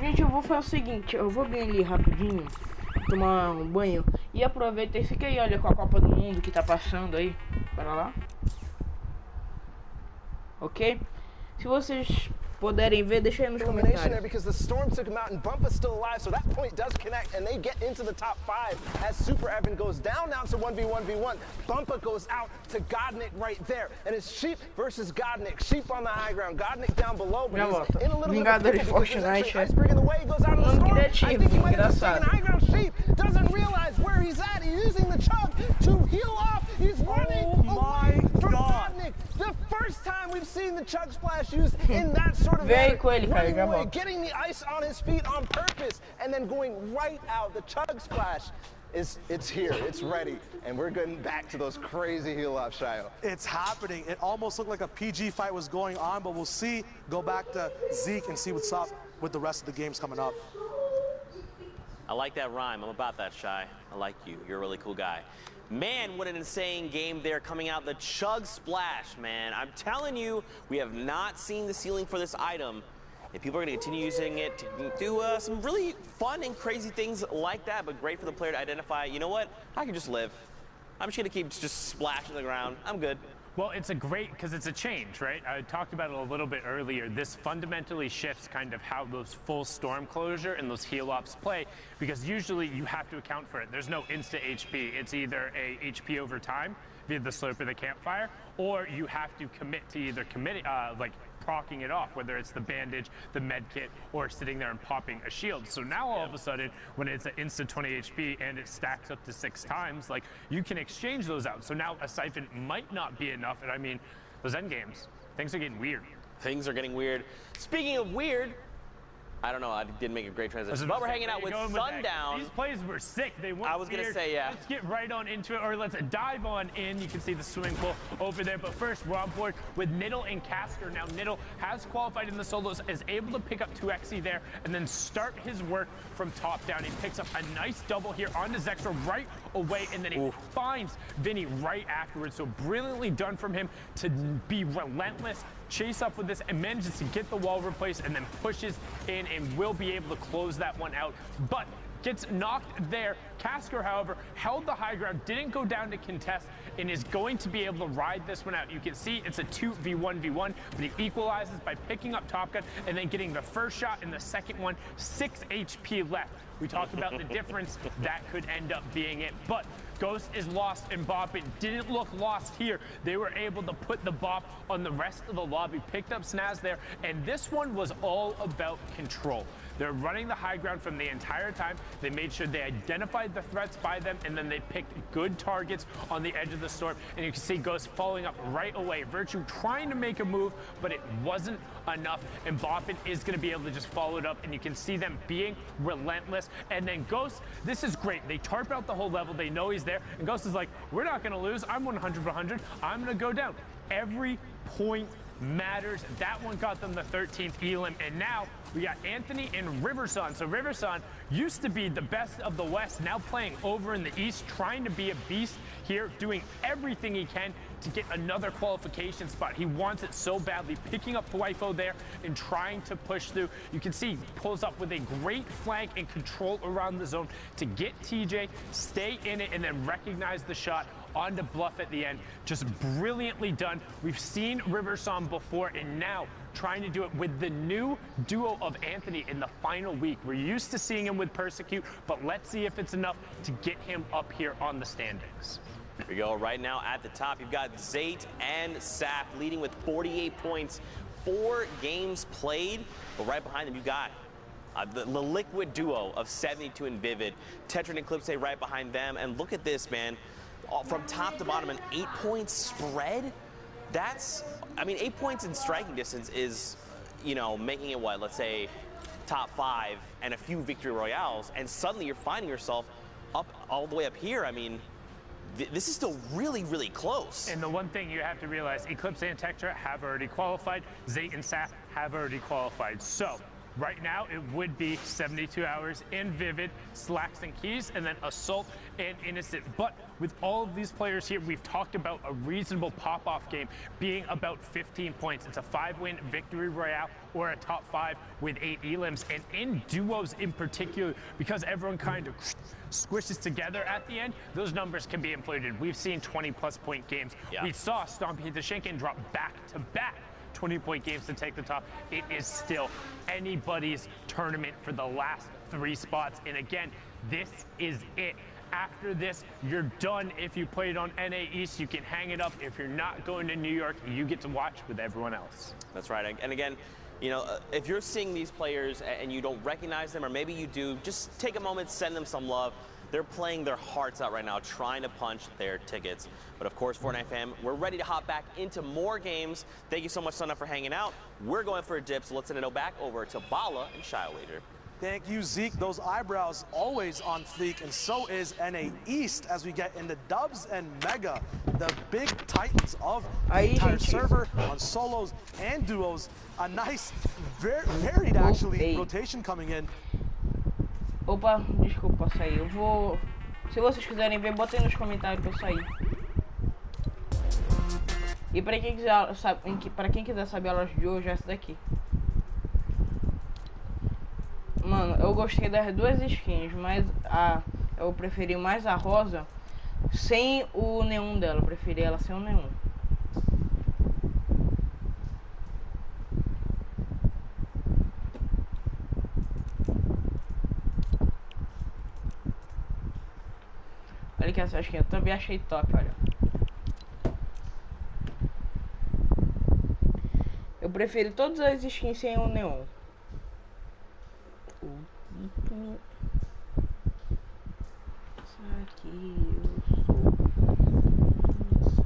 Gente, eu vou fazer o seguinte, eu vou bem ali rapidinho, tomar um banho e aproveita e fica aí, olha, com a Copa do Mundo que tá passando aí, para lá. Ok? Se vocês puderem ver, deixa aí nos comentários. Because the storm took him out and Bumpa's still alive, so that point does connect and they get into the top 5 as Super Evan goes down to 1v1v1. Bumpa goes out to Godnik right there, and it's Sheep versus Godnik. Sheep on the high ground, Godnik down below, but he's in a little bit of a pickle because there's actually Iceberg in the way. He goes out in the storm. I think he might have just taken high ground. Sheep doesn't realize where he's at. He's using the chug to heal off. He's running away from Godnik. The first time we've seen the chug splash used in that sort of manner. Running away, getting the ice on his feet on purpose, and then going right out. The chug splash it's here, it's ready, and we're getting back to those crazy heel-ups, Shio. It's happening. It almost looked like a PG fight was going on, but we'll see. Go back to Zeke and see what's up with the rest of the games coming up. I like that rhyme. I'm about that, Shy. I like you. You're a really cool guy. Man, what an insane game there coming out. The Chug Splash, man. I'm telling you, we have not seen the ceiling for this item. And people are going to continue using it to do some really fun and crazy things like that, but great for the player to identify, you know what? I can just live. I'm just going to keep just splashing the ground. I'm good. Well, it's a great, because it's a change, right? I talked about it a little bit earlier. This fundamentally shifts kind of how those full storm closure and those heal ops play, because usually you have to account for it. There's no insta HP. It's either a HP over time via the slurp or the campfire, or you have to commit to either like procking it off, whether it's the bandage, the med kit, or sitting there and popping a shield. So now all of a sudden, when it's an instant 20 HP and it stacks up to 6 times, like, you can exchange those out. So now a siphon might not be enough. And I mean, those end games, things are getting weird. Things are getting weird. Speaking of weird, I don't know, I didn't make a great transition, but we're hanging out with Sundown. These plays were sick. They weren't I was going to weird. say, yeah. Let's get right on into it, or let's dive on in. You can see the swimming pool over there. But first, we're on board with Niddle and Casker. Now, Niddle has qualified in the solos, is able to pick up 2xe there, and then start his work from top down. He picks up a nice double here onto Zextra right away, and then he finds Vinny right afterwards. So brilliantly done from him to be relentless, chase up with this, and manages to get the wall replaced, and then pushes in and will be able to close that one out. But gets knocked there. Casker, however, held the high ground, didn't go down to contest, and is going to be able to ride this one out. You can see it's a 2v1v1, but he equalizes by picking up Top Gun and then getting the first shot and the second one, 6 HP left. We talked about the difference that could end up being it, but Ghost is lost and Bop. It didn't look lost here. They were able to put the Bop on the rest of the lobby, picked up Snaz there, and this one was all about control. They're running the high ground from the entire time. They made sure they identified the threats by them, and then they picked good targets on the edge of the storm. And you can see Ghost following up right away. Virtue trying to make a move, but it wasn't enough. And Boppin is going to be able to just follow it up, and you can see them being relentless. And then Ghost, this is great. They tarp out the whole level. They know he's there. And Ghost is like, we're not going to lose. I'm 100/100. I'm going to go down. Every point matters. That one got them the 13th elim, and now we got Anthony and Riverson. So Riverson used to be the best of the West, now playing over in the East, trying to be a beast here, doing everything he can to get another qualification spot. He wants it so badly, picking up Huayfo there and trying to push through. You can see he pulls up with a great flank and control around the zone to get TJ, stay in it, and then recognize the shot onto Bluff at the end. Just brilliantly done. We've seen Riverson before, and now trying to do it with the new duo of Anthony in the final week. We're used to seeing him with Persecute, but let's see if it's enough to get him up here on the standings. Here we go. Right now at the top, you've got Zayt and Saf leading with 48 points, 4 games played. But right behind them, you've got the liquid duo of 72 and Vivid. Tetra and Eclipse right behind them. And look at this, man. From top to bottom, an 8-point spread. That's, I mean, 8 points in striking distance is, you know, making it what, let's say top 5 and a few victory royales, and suddenly you're finding yourself up all the way up here. I mean, this is still really, really close. And the one thing you have to realize, Eclipse and Tetra have already qualified. Zayt and Saf have already qualified. So right now, it would be 72 hours in Vivid, Slacks and Keys, and then Assault and Innocent. But with all of these players here, we've talked about a reasonable pop-off game being about 15 points. It's a 5-win victory royale or a top 5 with 8 elims. And in duos in particular, because everyone kind of squishes together at the end, those numbers can be inflated. We've seen 20-plus point games. Yeah. We saw Stompy Dashenkin drop back-to-back 20-point games to take the top. It is still anybody's tournament for the last 3 spots. And again, this is it. After this, you're done. If you played on NA East, you can hang it up. If you're not going to New York, you get to watch with everyone else. That's right. And again, you know, if you're seeing these players and you don't recognize them, or maybe you do, just take a moment, send them some love. They're playing their hearts out right now, trying to punch their tickets. But of course, Fortnite fam, we're ready to hop back into more games. Thank you so much, Sunna, for hanging out. We're going for a dip, so let's send it back over to Bala and Shio later. Thank you, Zeke. Those eyebrows always on fleek, and so is NA East as we get into Dubs and Mega, the big titans of the entire server on solos and duos. A nice, varied actually rotation coming in. Opa, desculpa, saí. Eu vou... Se vocês quiserem ver, botem nos comentários que eu saí. E pra quem quiser saber a loja de hoje, é essa daqui. Mano, eu gostei das duas skins, mas eu preferi mais a rosa sem o neon dela. Eu preferi ela sem o neon. Olha que essa skin eu também achei top, olha. Eu prefiro todas as skins sem o neon. Aqui eu sou.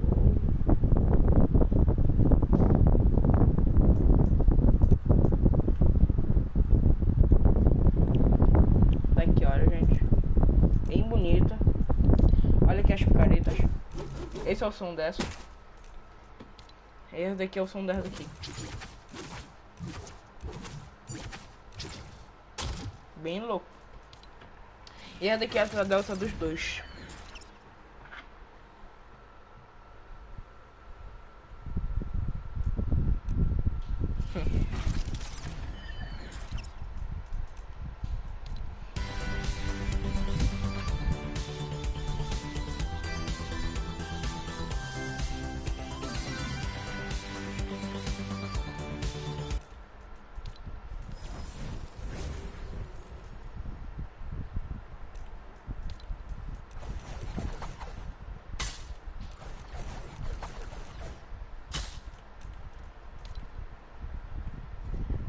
Tá aqui, olha, gente. Bem bonita. Olha aqui as picaretas. Esse é o som dessa. Esse daqui é o som dessa daqui. Bem louco. E essa daqui é a delta dos dois.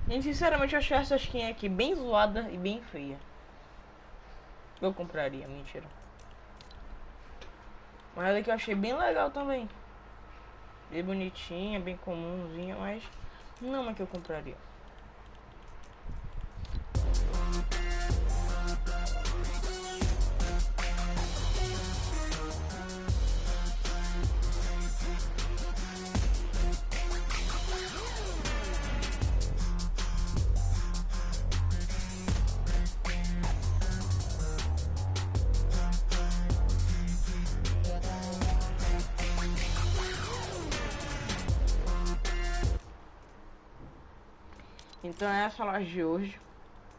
E sinceramente eu achei essa skin aqui bem zoada e bem feia. Eu compraria, mentira. Mas ela que eu achei bem legal também. Bem bonitinha, bem comumzinha, mas não é uma que eu compraria. Então essa é a loja de hoje,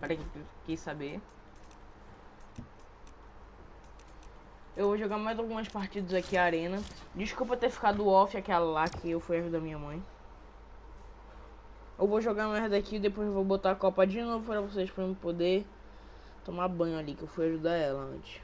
para quem quis saber. Eu vou jogar mais algumas partidas aqui arena. Desculpa ter ficado off aquela lá que eu fui ajudar minha mãe. Eu vou jogar mais daqui e depois eu vou botar a copa de novo para vocês, para eu poder tomar banho ali, que eu fui ajudar ela antes.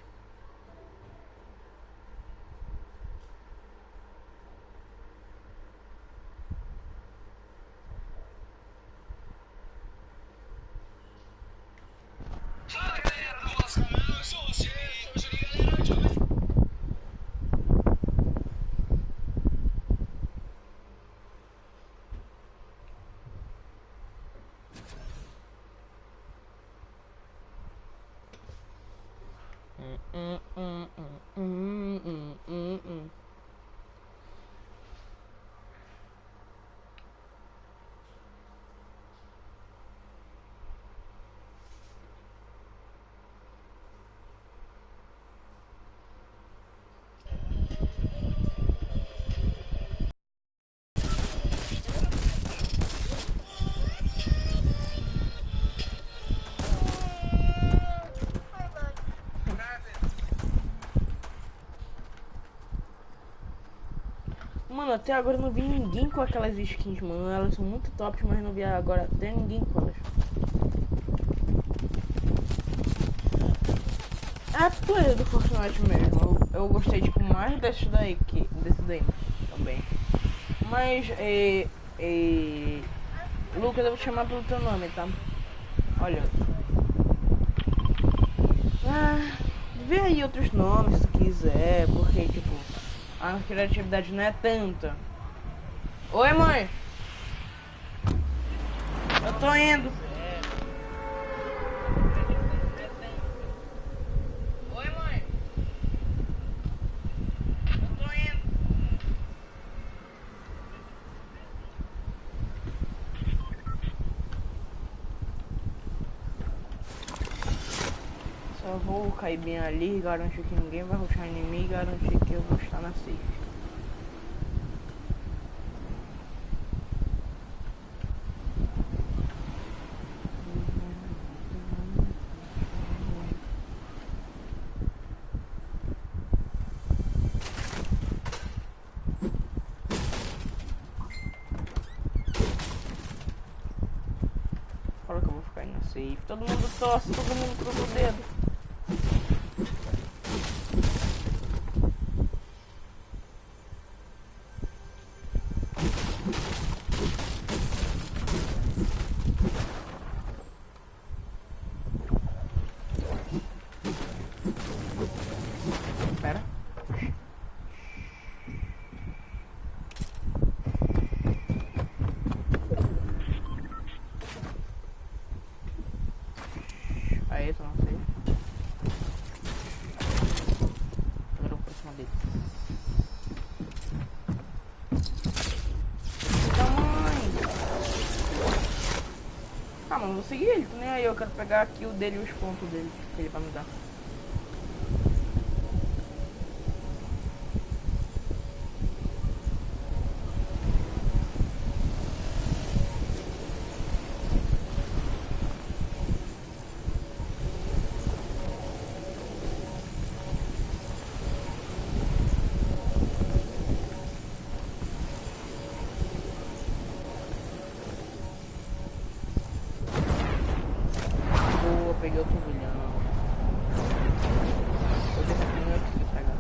Mano, até agora eu não vi ninguém com aquelas skins, mano. Elas são muito tops, mas não vi agora até ninguém com elas. É a player do Fortnite mesmo. Eu gostei tipo mais desse daí também. Mas Lucas, eu vou te chamar pelo teu nome, tá? Olha. Vê aí outros nomes se quiser, porque tipo a criatividade não é tanta. Oi, mãe. Eu tô indo. vou cair bem ali, garantir que ninguém vai rushar em mim e garantir que eu vou estar na safe. Fala que eu vou ficar aí na safe. Todo mundo torce, todo mundo cruza o dedo. Pera. Aí, tô na safe. Agora eu vou pra cima dele. Ah, mano, vou seguir ele, nem aí, eu quero pegar aqui o dele e os pontos dele, que ele vai me dar. Peguei o turbilhão. Vou deixar aqui não consegui pegar.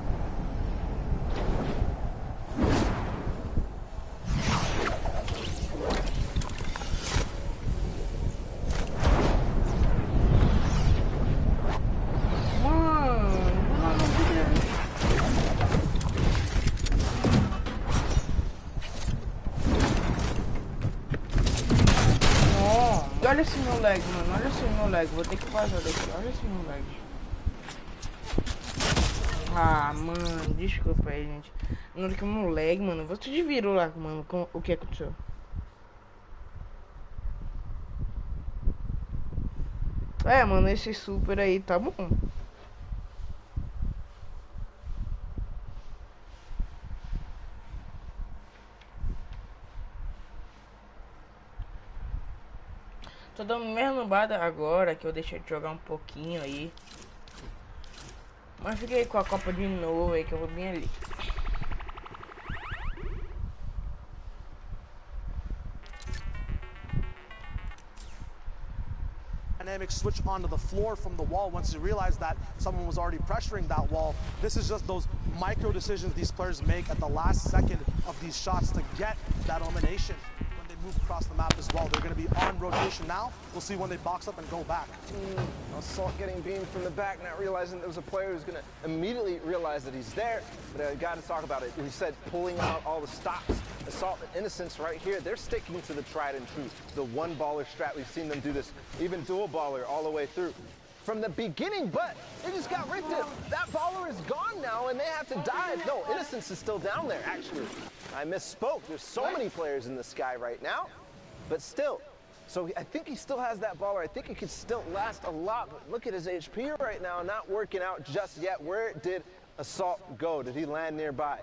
Olha esse meu lag, mano. Olha esse meu lag. Vou ter que vazar daqui. Olha esse meu lag. Ah, mano. Desculpa aí, gente. Na hora que o meu lag, mano. Vocês viram lá, mano, com o que aconteceu. É, mano. Esse super aí tá bom. Tô dando mesmo nubada agora que eu deixei de jogar um pouquinho aí. Mas fiquei com a Copa de novo aí que eu vou bem ali. Dynamic switch onto the floor from the wall once you realize that someone was already pressuring that wall. This is just those micro decisions these players make at the last second of these shots to get that elimination. Move across the map as well. They're going to be on rotation now. We'll see when they box up and go back. Assault getting beamed from the back, not realizing there was a player who's going to immediately realize that he's there. But I got to talk about it. He said pulling out all the stops. Assault and Innocence right here. They're sticking to the tried and true, the one baller strat. We've seen them do this, even dual baller all the way through. From the beginning, but they just got ripped. That baller is gone now, and they have to dive. No, Innocence is still down there, actually. I misspoke. There's so many players in the sky right now, but still. So I think he still has that baller. I think it could still last a lot, but look at his HP right now, not working out just yet. Where did Assault go? Did he land nearby?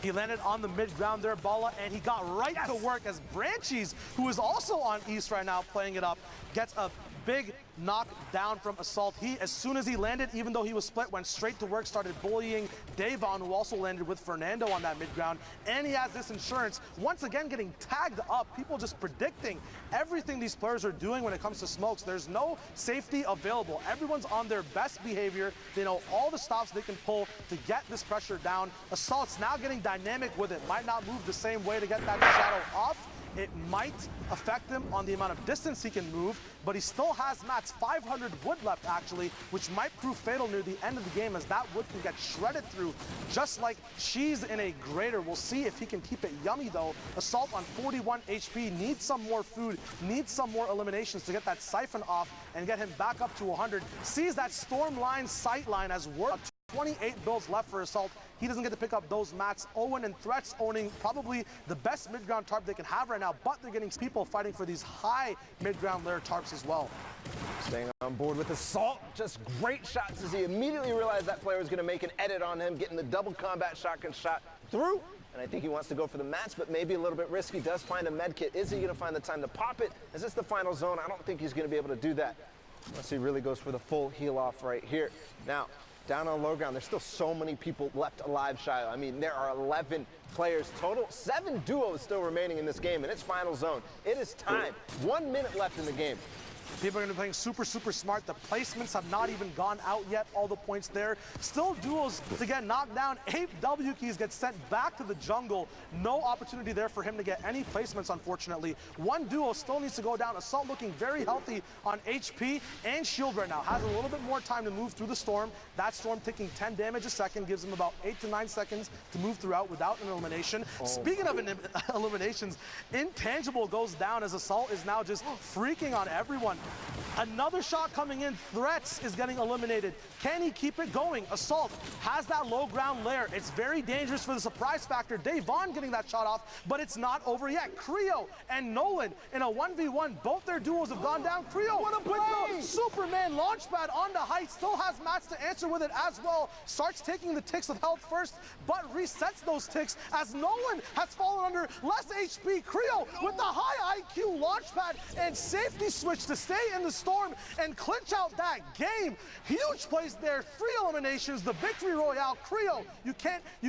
He landed on the mid-ground there, Balla, and he got right to work as Branchies, who is also on East right now, playing it up, gets a big knock down from Assault. He, as soon as he landed, even though he was split, went straight to work, started bullying Davon, who also landed with Fernando on that mid-ground, and he has this insurance, once again getting tagged up, people just predicting everything these players are doing when it comes to smokes. There's no safety available. Everyone's on their best behavior. They know all the stops they can pull to get this pressure down. Assault's now getting dynamic with it. Might not move the same way to get that shadow off. It might affect him on the amount of distance he can move, but he still has max 500 wood left actually, which might prove fatal near the end of the game as that wood can get shredded through just like cheese in a grater. We'll see if he can keep it yummy though. Assault on 41 HP, needs some more food, needs some more eliminations to get that siphon off and get him back up to 100. Sees that storm line sight line as work. 28 builds left for Assault. He doesn't get to pick up those mats. Owen and Threats owning probably the best mid-ground tarp they can have right now, but they're getting people fighting for these high mid-ground layer tarps as well. Staying on board with Assault, just great shots as he immediately realized that player was going to make an edit on him, getting the double combat shotgun shot through. And I think he wants to go for the mats, but maybe a little bit risky. Does find a med kit. Is he going to find the time to pop it? Is this the final zone? I don't think he's going to be able to do that unless he really goes for the full heal off right here. Now, down on low ground, there's still so many people left alive, Shiloh. I mean, there are 11 players total. 7 duos still remaining in this game, and it's final zone. It is time. 1 minute left in the game. People are going to be playing super, super smart. The placements have not even gone out yet. All the points there. Still duos to get knocked down. 8 W keys get sent back to the jungle. No opportunity there for him to get any placements, unfortunately. 1 duo still needs to go down. Assault looking very healthy on HP and shield right now. Has a little bit more time to move through the storm. That storm taking 10 damage a second gives him about 8 to 9 seconds to move throughout without an elimination. Speaking of eliminations, Intangible goes down as Assault is now just freaking on everyone. Another shot coming in. Threats is getting eliminated. Can he keep it going? Assault has that low ground layer. It's very dangerous for the surprise factor. Davon getting that shot off, but it's not over yet. Creo and Nolan in a 1v1. Both their duos have gone down. Creo with the Superman launchpad on the height. Still has mats to answer with it as well. Starts taking the ticks of health first, but resets those ticks as Nolan has fallen under less HP. Creo with the high IQ launchpad and safety switch to stay in the storm and clinch out that game. Huge plays there. 3 eliminations. The victory royale. Creo, you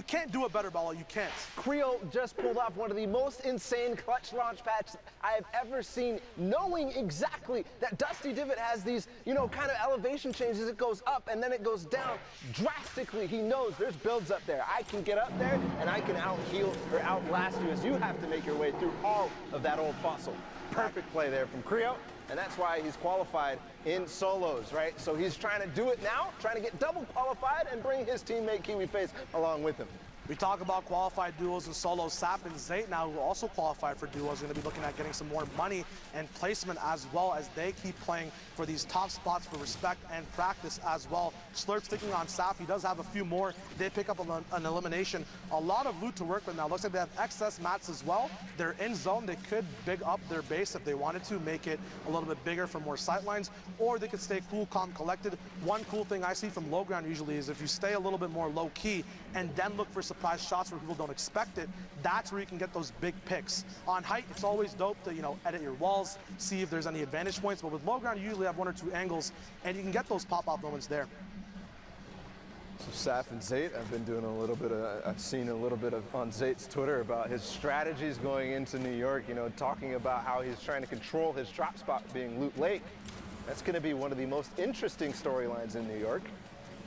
can't do it better, Bella. You can't. Creo just pulled off one of the most insane clutch launch pads I have ever seen, knowing exactly that Dusty Divot has these, kind of elevation changes. It goes up and then it goes down drastically. He knows there's builds up there. I can get up there and I can out-heal or outlast you as you have to make your way through all of that old fossil. Perfect play there from Creo. And that's why he's qualified in solos, right? So he's trying to do it now, trying to get double qualified and bring his teammate KiwiFace along with him. We talk about qualified duos and solos. Sap and Zayt now, who also qualified for duos, are going to be looking at getting some more money and placement as well as they keep playing for these top spots for respect and practice as well. Slurp sticking on Sap. He does have a few more. They pick up an elimination. A lot of loot to work with now. Looks like they have excess mats as well. They're in zone. They could big up their base if they wanted to, make it a little bit bigger for more sightlines, or they could stay cool, calm, collected. One cool thing I see from low ground usually is if you stay a little bit more low key and then look for surprise shots where people don't expect it, that's where you can get those big picks. On height, it's always dope to, edit your walls, see if there's any advantage points, but with low ground, you usually have 1 or 2 angles, and you can get those pop-off moments there. So Saf and Zayt, I've seen a little bit on Zayt's Twitter about his strategies going into New York, talking about how he's trying to control his drop spot being Loot Lake. That's going to be one of the most interesting storylines in New York,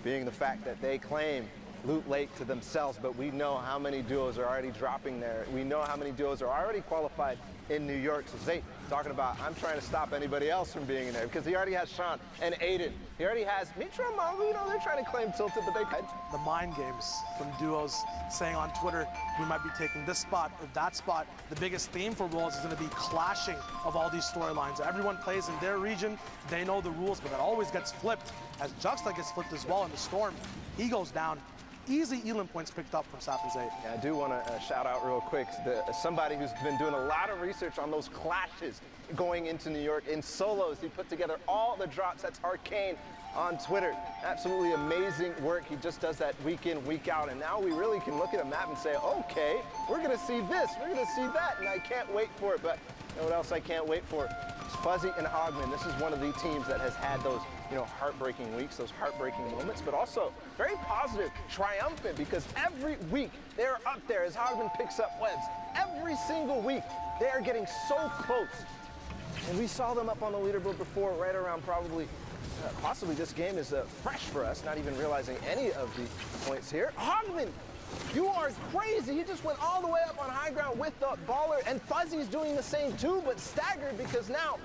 being the fact that they claim Loot Lake to themselves, but we know how many duos are already dropping there. We know how many duos are already qualified in New York. So Zayt talking about, I'm trying to stop anybody else from being in there because he already has Sean and Aiden. He already has Mitra and Mongo, they're trying to claim Tilted, but they had the mind games from duos saying on Twitter, we might be taking this spot or that spot. The biggest theme for Worlds is going to be clashing of all these storylines. Everyone plays in their region. They know the rules, but that always gets flipped as Juxta gets flipped as well in the storm. He goes down. Easy Elam points picked up from Sap and Zayt. Yeah, I do want to shout out real quick somebody who's been doing a lot of research on those clashes going into New York in solos. He put together all the drops. That's Arcane on Twitter. Absolutely amazing work. He just does that week in, week out. And now we really can look at a map and say, okay, we're going to see this, we're going to see that. And I can't wait for it. But you know what else I can't wait for? It's Fuzzy and Hogman. This is one of the teams that has had those heartbreaking weeks, those heartbreaking moments, but also very positive, triumphant, because every week they're up there as Hogman picks up webs. Every single week they are getting so close. And we saw them up on the leaderboard before, right around probably, possibly this game is fresh for us, not even realizing any of the points here. Hogman, you are crazy. He just went all the way up on high ground with the baller, and Fuzzy's doing the same too, but staggered because now,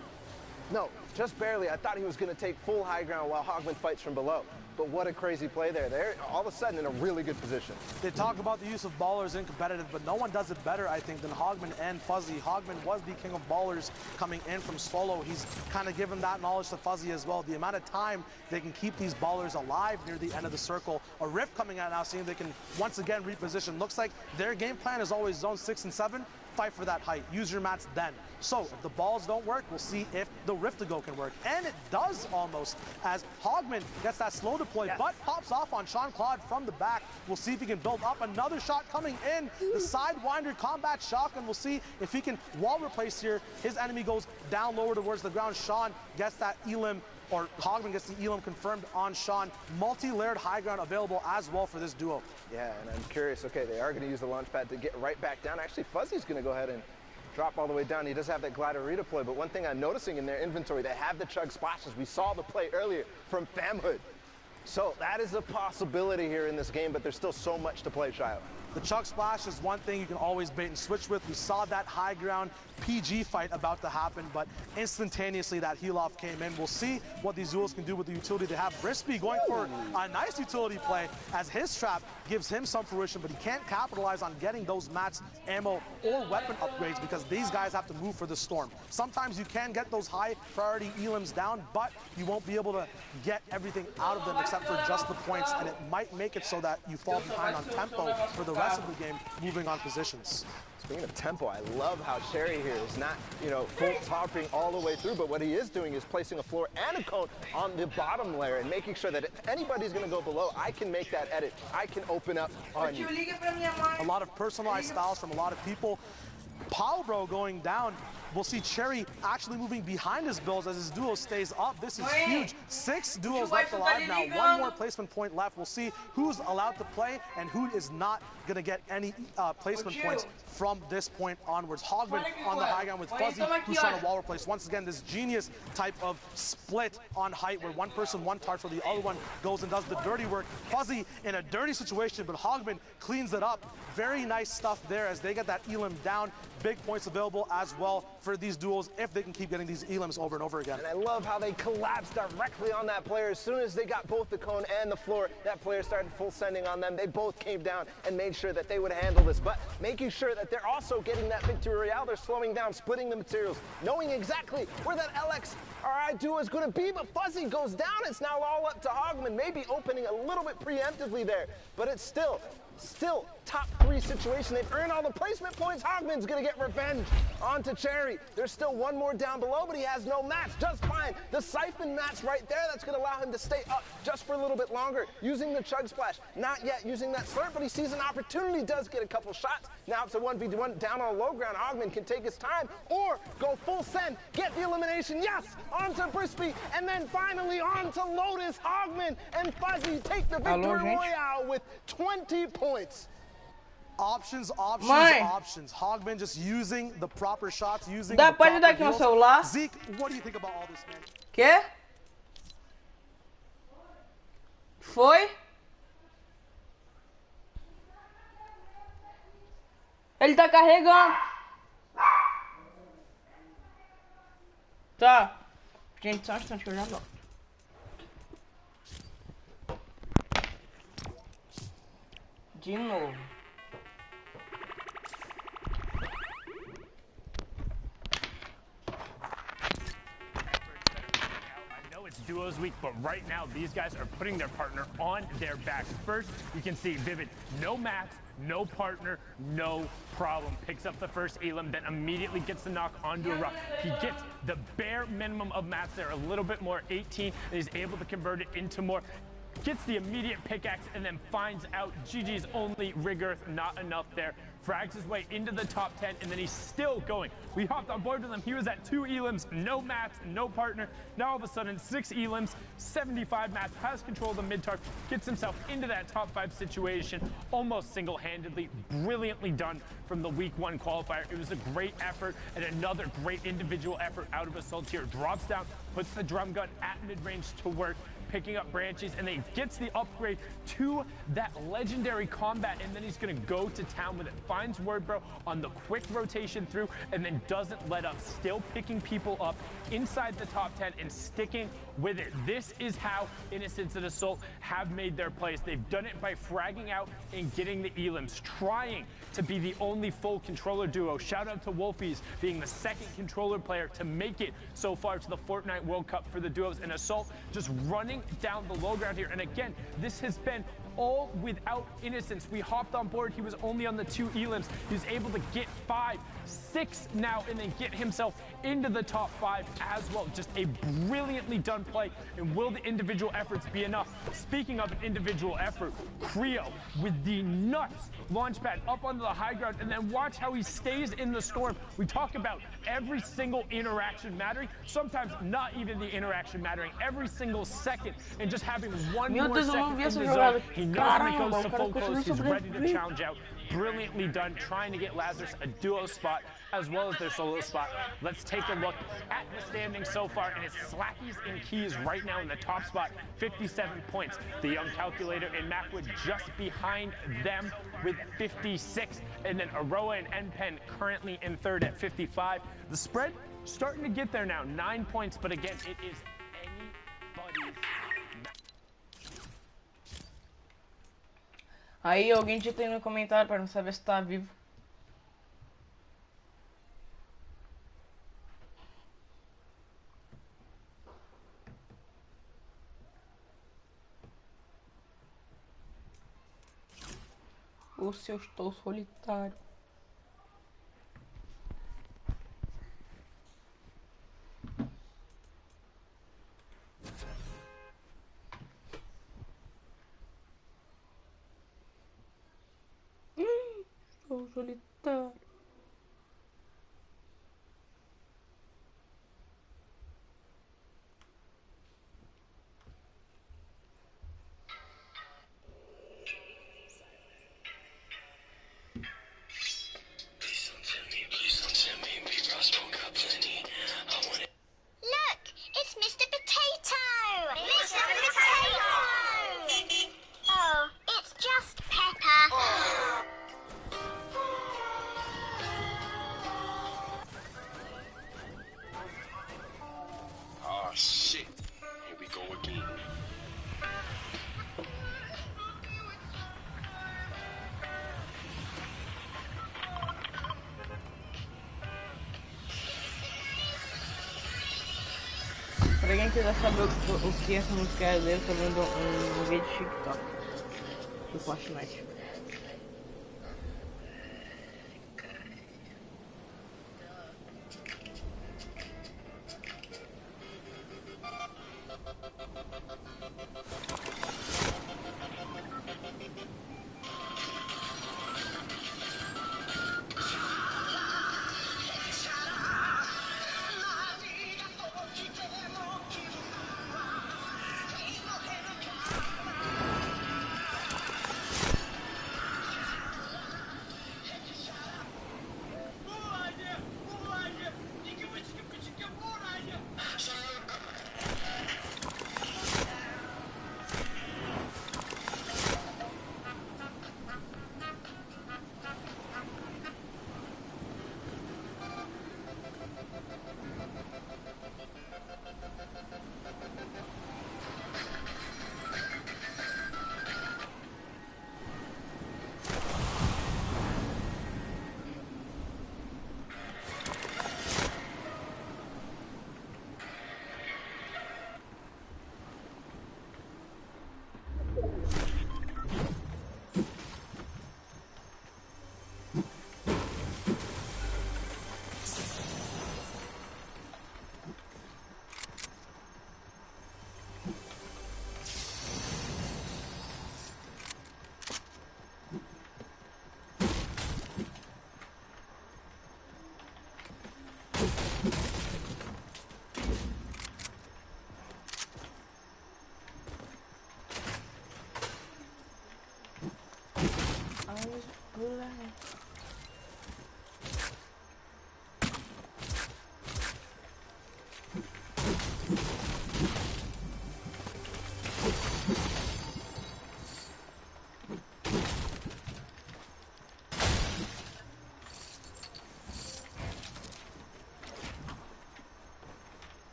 no, just barely. I thought he was going to take full high ground while Hogman fights from below. but what a crazy play there. They're all of a sudden in a really good position. They talk about the use of ballers in competitive, but no one does it better, I think, than Hogman and Fuzzy. Hogman was the king of ballers coming in from solo. He's kind of given that knowledge to Fuzzy as well. The amount of time they can keep these ballers alive near the end of the circle. A Rift coming out now, seeing they can once again reposition. Looks like their game plan is always zone 6 and 7. Fight for that height. Use your mats then. So if the balls don't work, we'll see if the Rift-to-Go can work. And it does almost, as Hogman gets that slow deploy, but pops off on Sean Claude from the back. We'll see if he can build up. Another shot coming in. The Sidewinder combat shotgun. We'll see if he can wall replace here. His enemy goes down lower towards the ground. Sean gets that elim, or Hogman gets the elim confirmed on Sean. Multi-layered high ground available as well for this duo. Yeah, and I'm curious, okay, they are going to use the launch pad to get right back down. Actually, Fuzzy's going to go ahead and drop all the way down. He does have that glider redeploy, but one thing I'm noticing in their inventory, they have the chug splashes. We saw the play earlier from Famhood. So that is a possibility here in this game, but there's still so much to play, Shio. The chug splash is one thing you can always bait and switch with. We saw that high ground PG fight about to happen, but instantaneously that heal off came in. We'll see what these duels can do with the utility they have. Brispy going for a nice utility play as his trap gives him some fruition, but he can't capitalize on getting those mats, ammo, or weapon upgrades because these guys have to move for the storm. Sometimes you can get those high priority elims down, but you won't be able to get everything out of them except for just the points, and it might make it so that you fall behind on tempo for the rest of the game, moving on positions. Speaking of tempo, I love how Sherry here is not, full topping all the way through, but what he is doing is placing a floor and a cone on the bottom layer and making sure that if anybody's going to go below, I can make that edit. I can open up on you. A lot of personalized styles from a lot of people. Bro going down. We'll see Cherry actually moving behind his builds as his duo stays up. This is huge. 6 duos left alive now. 1 more placement point left. We'll see who's allowed to play and who is not going to get any placement points from this point onwards. Hogman on the high ground with Fuzzy, who's trying to wall replace. Once again, this genius type of split on height where one person, one target, so the other one goes and does the dirty work. Fuzzy in a dirty situation, but Hogman cleans it up. Very nice stuff there as they get that elim down. Big points available as well for these duels if they can keep getting these elims over and over again. And I love how they collapsed directly on that player. As soon as they got both the cone and the floor, that player started full sending on them. They both came down and made sure that they would handle this, but making sure that they're also getting that victory royale. They're slowing down, splitting the materials, knowing exactly where that LXRI duo is going to be, but Fuzzy goes down. It's now all up to Hogman, maybe opening a little bit preemptively there, but it's still top 3 situation. They've earned all the placement points. Hogman's gonna get revenge onto Cherry. There's still one more down below, but he has no mats. Just fine. The siphon mats right there, that's gonna allow him to stay up just for a little bit longer. Using the chug splash, not yet using that slurp, but he sees an opportunity, does get a couple shots. Now it's a 1v1 down on low ground. Hogman can take his time or go full send, get the elimination. Yes, onto Brispy, and then finally onto Lotus. Hogman and Fuzzy take the victory royale with 20 points. Options. Mãe. Options. Hogman just using the proper shots, using Dá the pra proper ajudar aqui no deals. celular? Zeke, what do you think about all this, man? Quê? Foi? Ele tá carregando. Tá. Gente, só um instante que eu já volto. De novo. It's duos week, but right now these guys are putting their partner on their backs. First, you can see Vivid, no mats, no partner, no problem. Picks up the first elim, then immediately gets the knock onto a rock. He gets the bare minimum of mats there, a little bit more, 18, and he's able to convert it into more. Gets the immediate pickaxe and then finds out GG's only Rigor, not enough there. Frags his way into the top 10, and then he's still going. We hopped on board with him. He was at 2 elims, no mats, no partner. Now all of a sudden, 6 elims, 75 mats, has control of the mid-tarp, gets himself into that top 5 situation, almost single-handedly, brilliantly done from the week 1 qualifier. It was a great effort and another great individual effort out of Assaultier. Drops down, puts the drum gun at mid-range to work, picking up branches, and then he gets the upgrade to that legendary combat, and then he's gonna go to town with it. Finds Word Bro on the quick rotation through, and then doesn't let up. Still picking people up inside the top 10 and sticking with it. This is how Innocence and Assault have made their plays. They've done it by fragging out and getting the elims, trying to be the only full controller duo. Shout out to Wolfies being the second controller player to make it so far to the Fortnite World Cup for the duos, and Assault just running down the low ground here. And again, this has been all without Innocence. We hopped on board. He was only on the 2 elims. He was able to get 5, 6 now, and then get himself into the top 5 as well. Just a brilliantly done play. And will the individual efforts be enough? Speaking of an individual effort, Creo with the nuts launch pad up onto the high ground, and then watch how he stays in the storm. We talk about every single interaction mattering, sometimes not even the interaction mattering, every single second, and just having one more second in the zone. He knows when it goes to full close, he's ready to challenge out. Brilliantly done, trying to get Lazarus a duo spot as well as their solo spot. Let's take a look at the standings so far, and it's Slackies and Keys right now in the top spot, 57 points. The young calculator and Macwood just behind them with 56, and then Aroa and NPen currently in third at 55. The spread starting to get there now, 9 points, but again, it is anybody's. Aí alguém digita aí no comentário para não saber se tá vivo. Ou se eu estou solitário. Estou solitário. Look, it's Mr. Potato! Mr. Potato! Oh, it's just Pepper. Oh shit, here we go again. Pra quem quiser saber o que essa música é dele, tô vendo um vídeo de TikTok do Fortnite.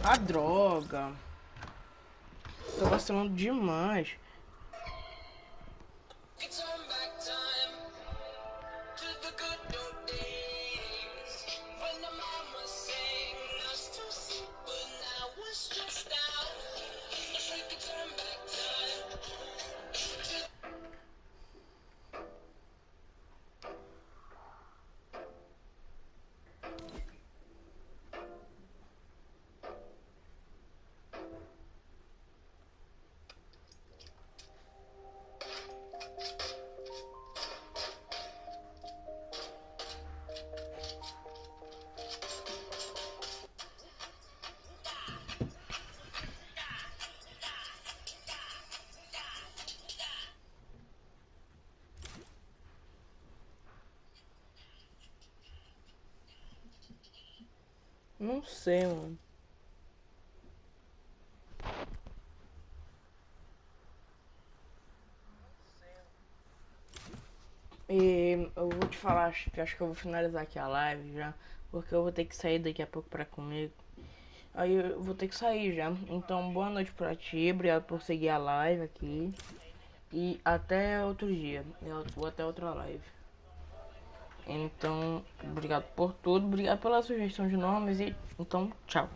A droga. Tô vacilando demais. Não sei, mano. E eu vou te falar, acho que eu vou finalizar aqui a live já, porque eu vou ter que sair daqui a pouco pra comer. Aí eu vou ter que sair já. Então, boa noite pra ti, obrigado por seguir a live aqui. E até outro dia, ou até outra live. Então, obrigado por tudo, obrigado pela sugestão de nomes e então, tchau.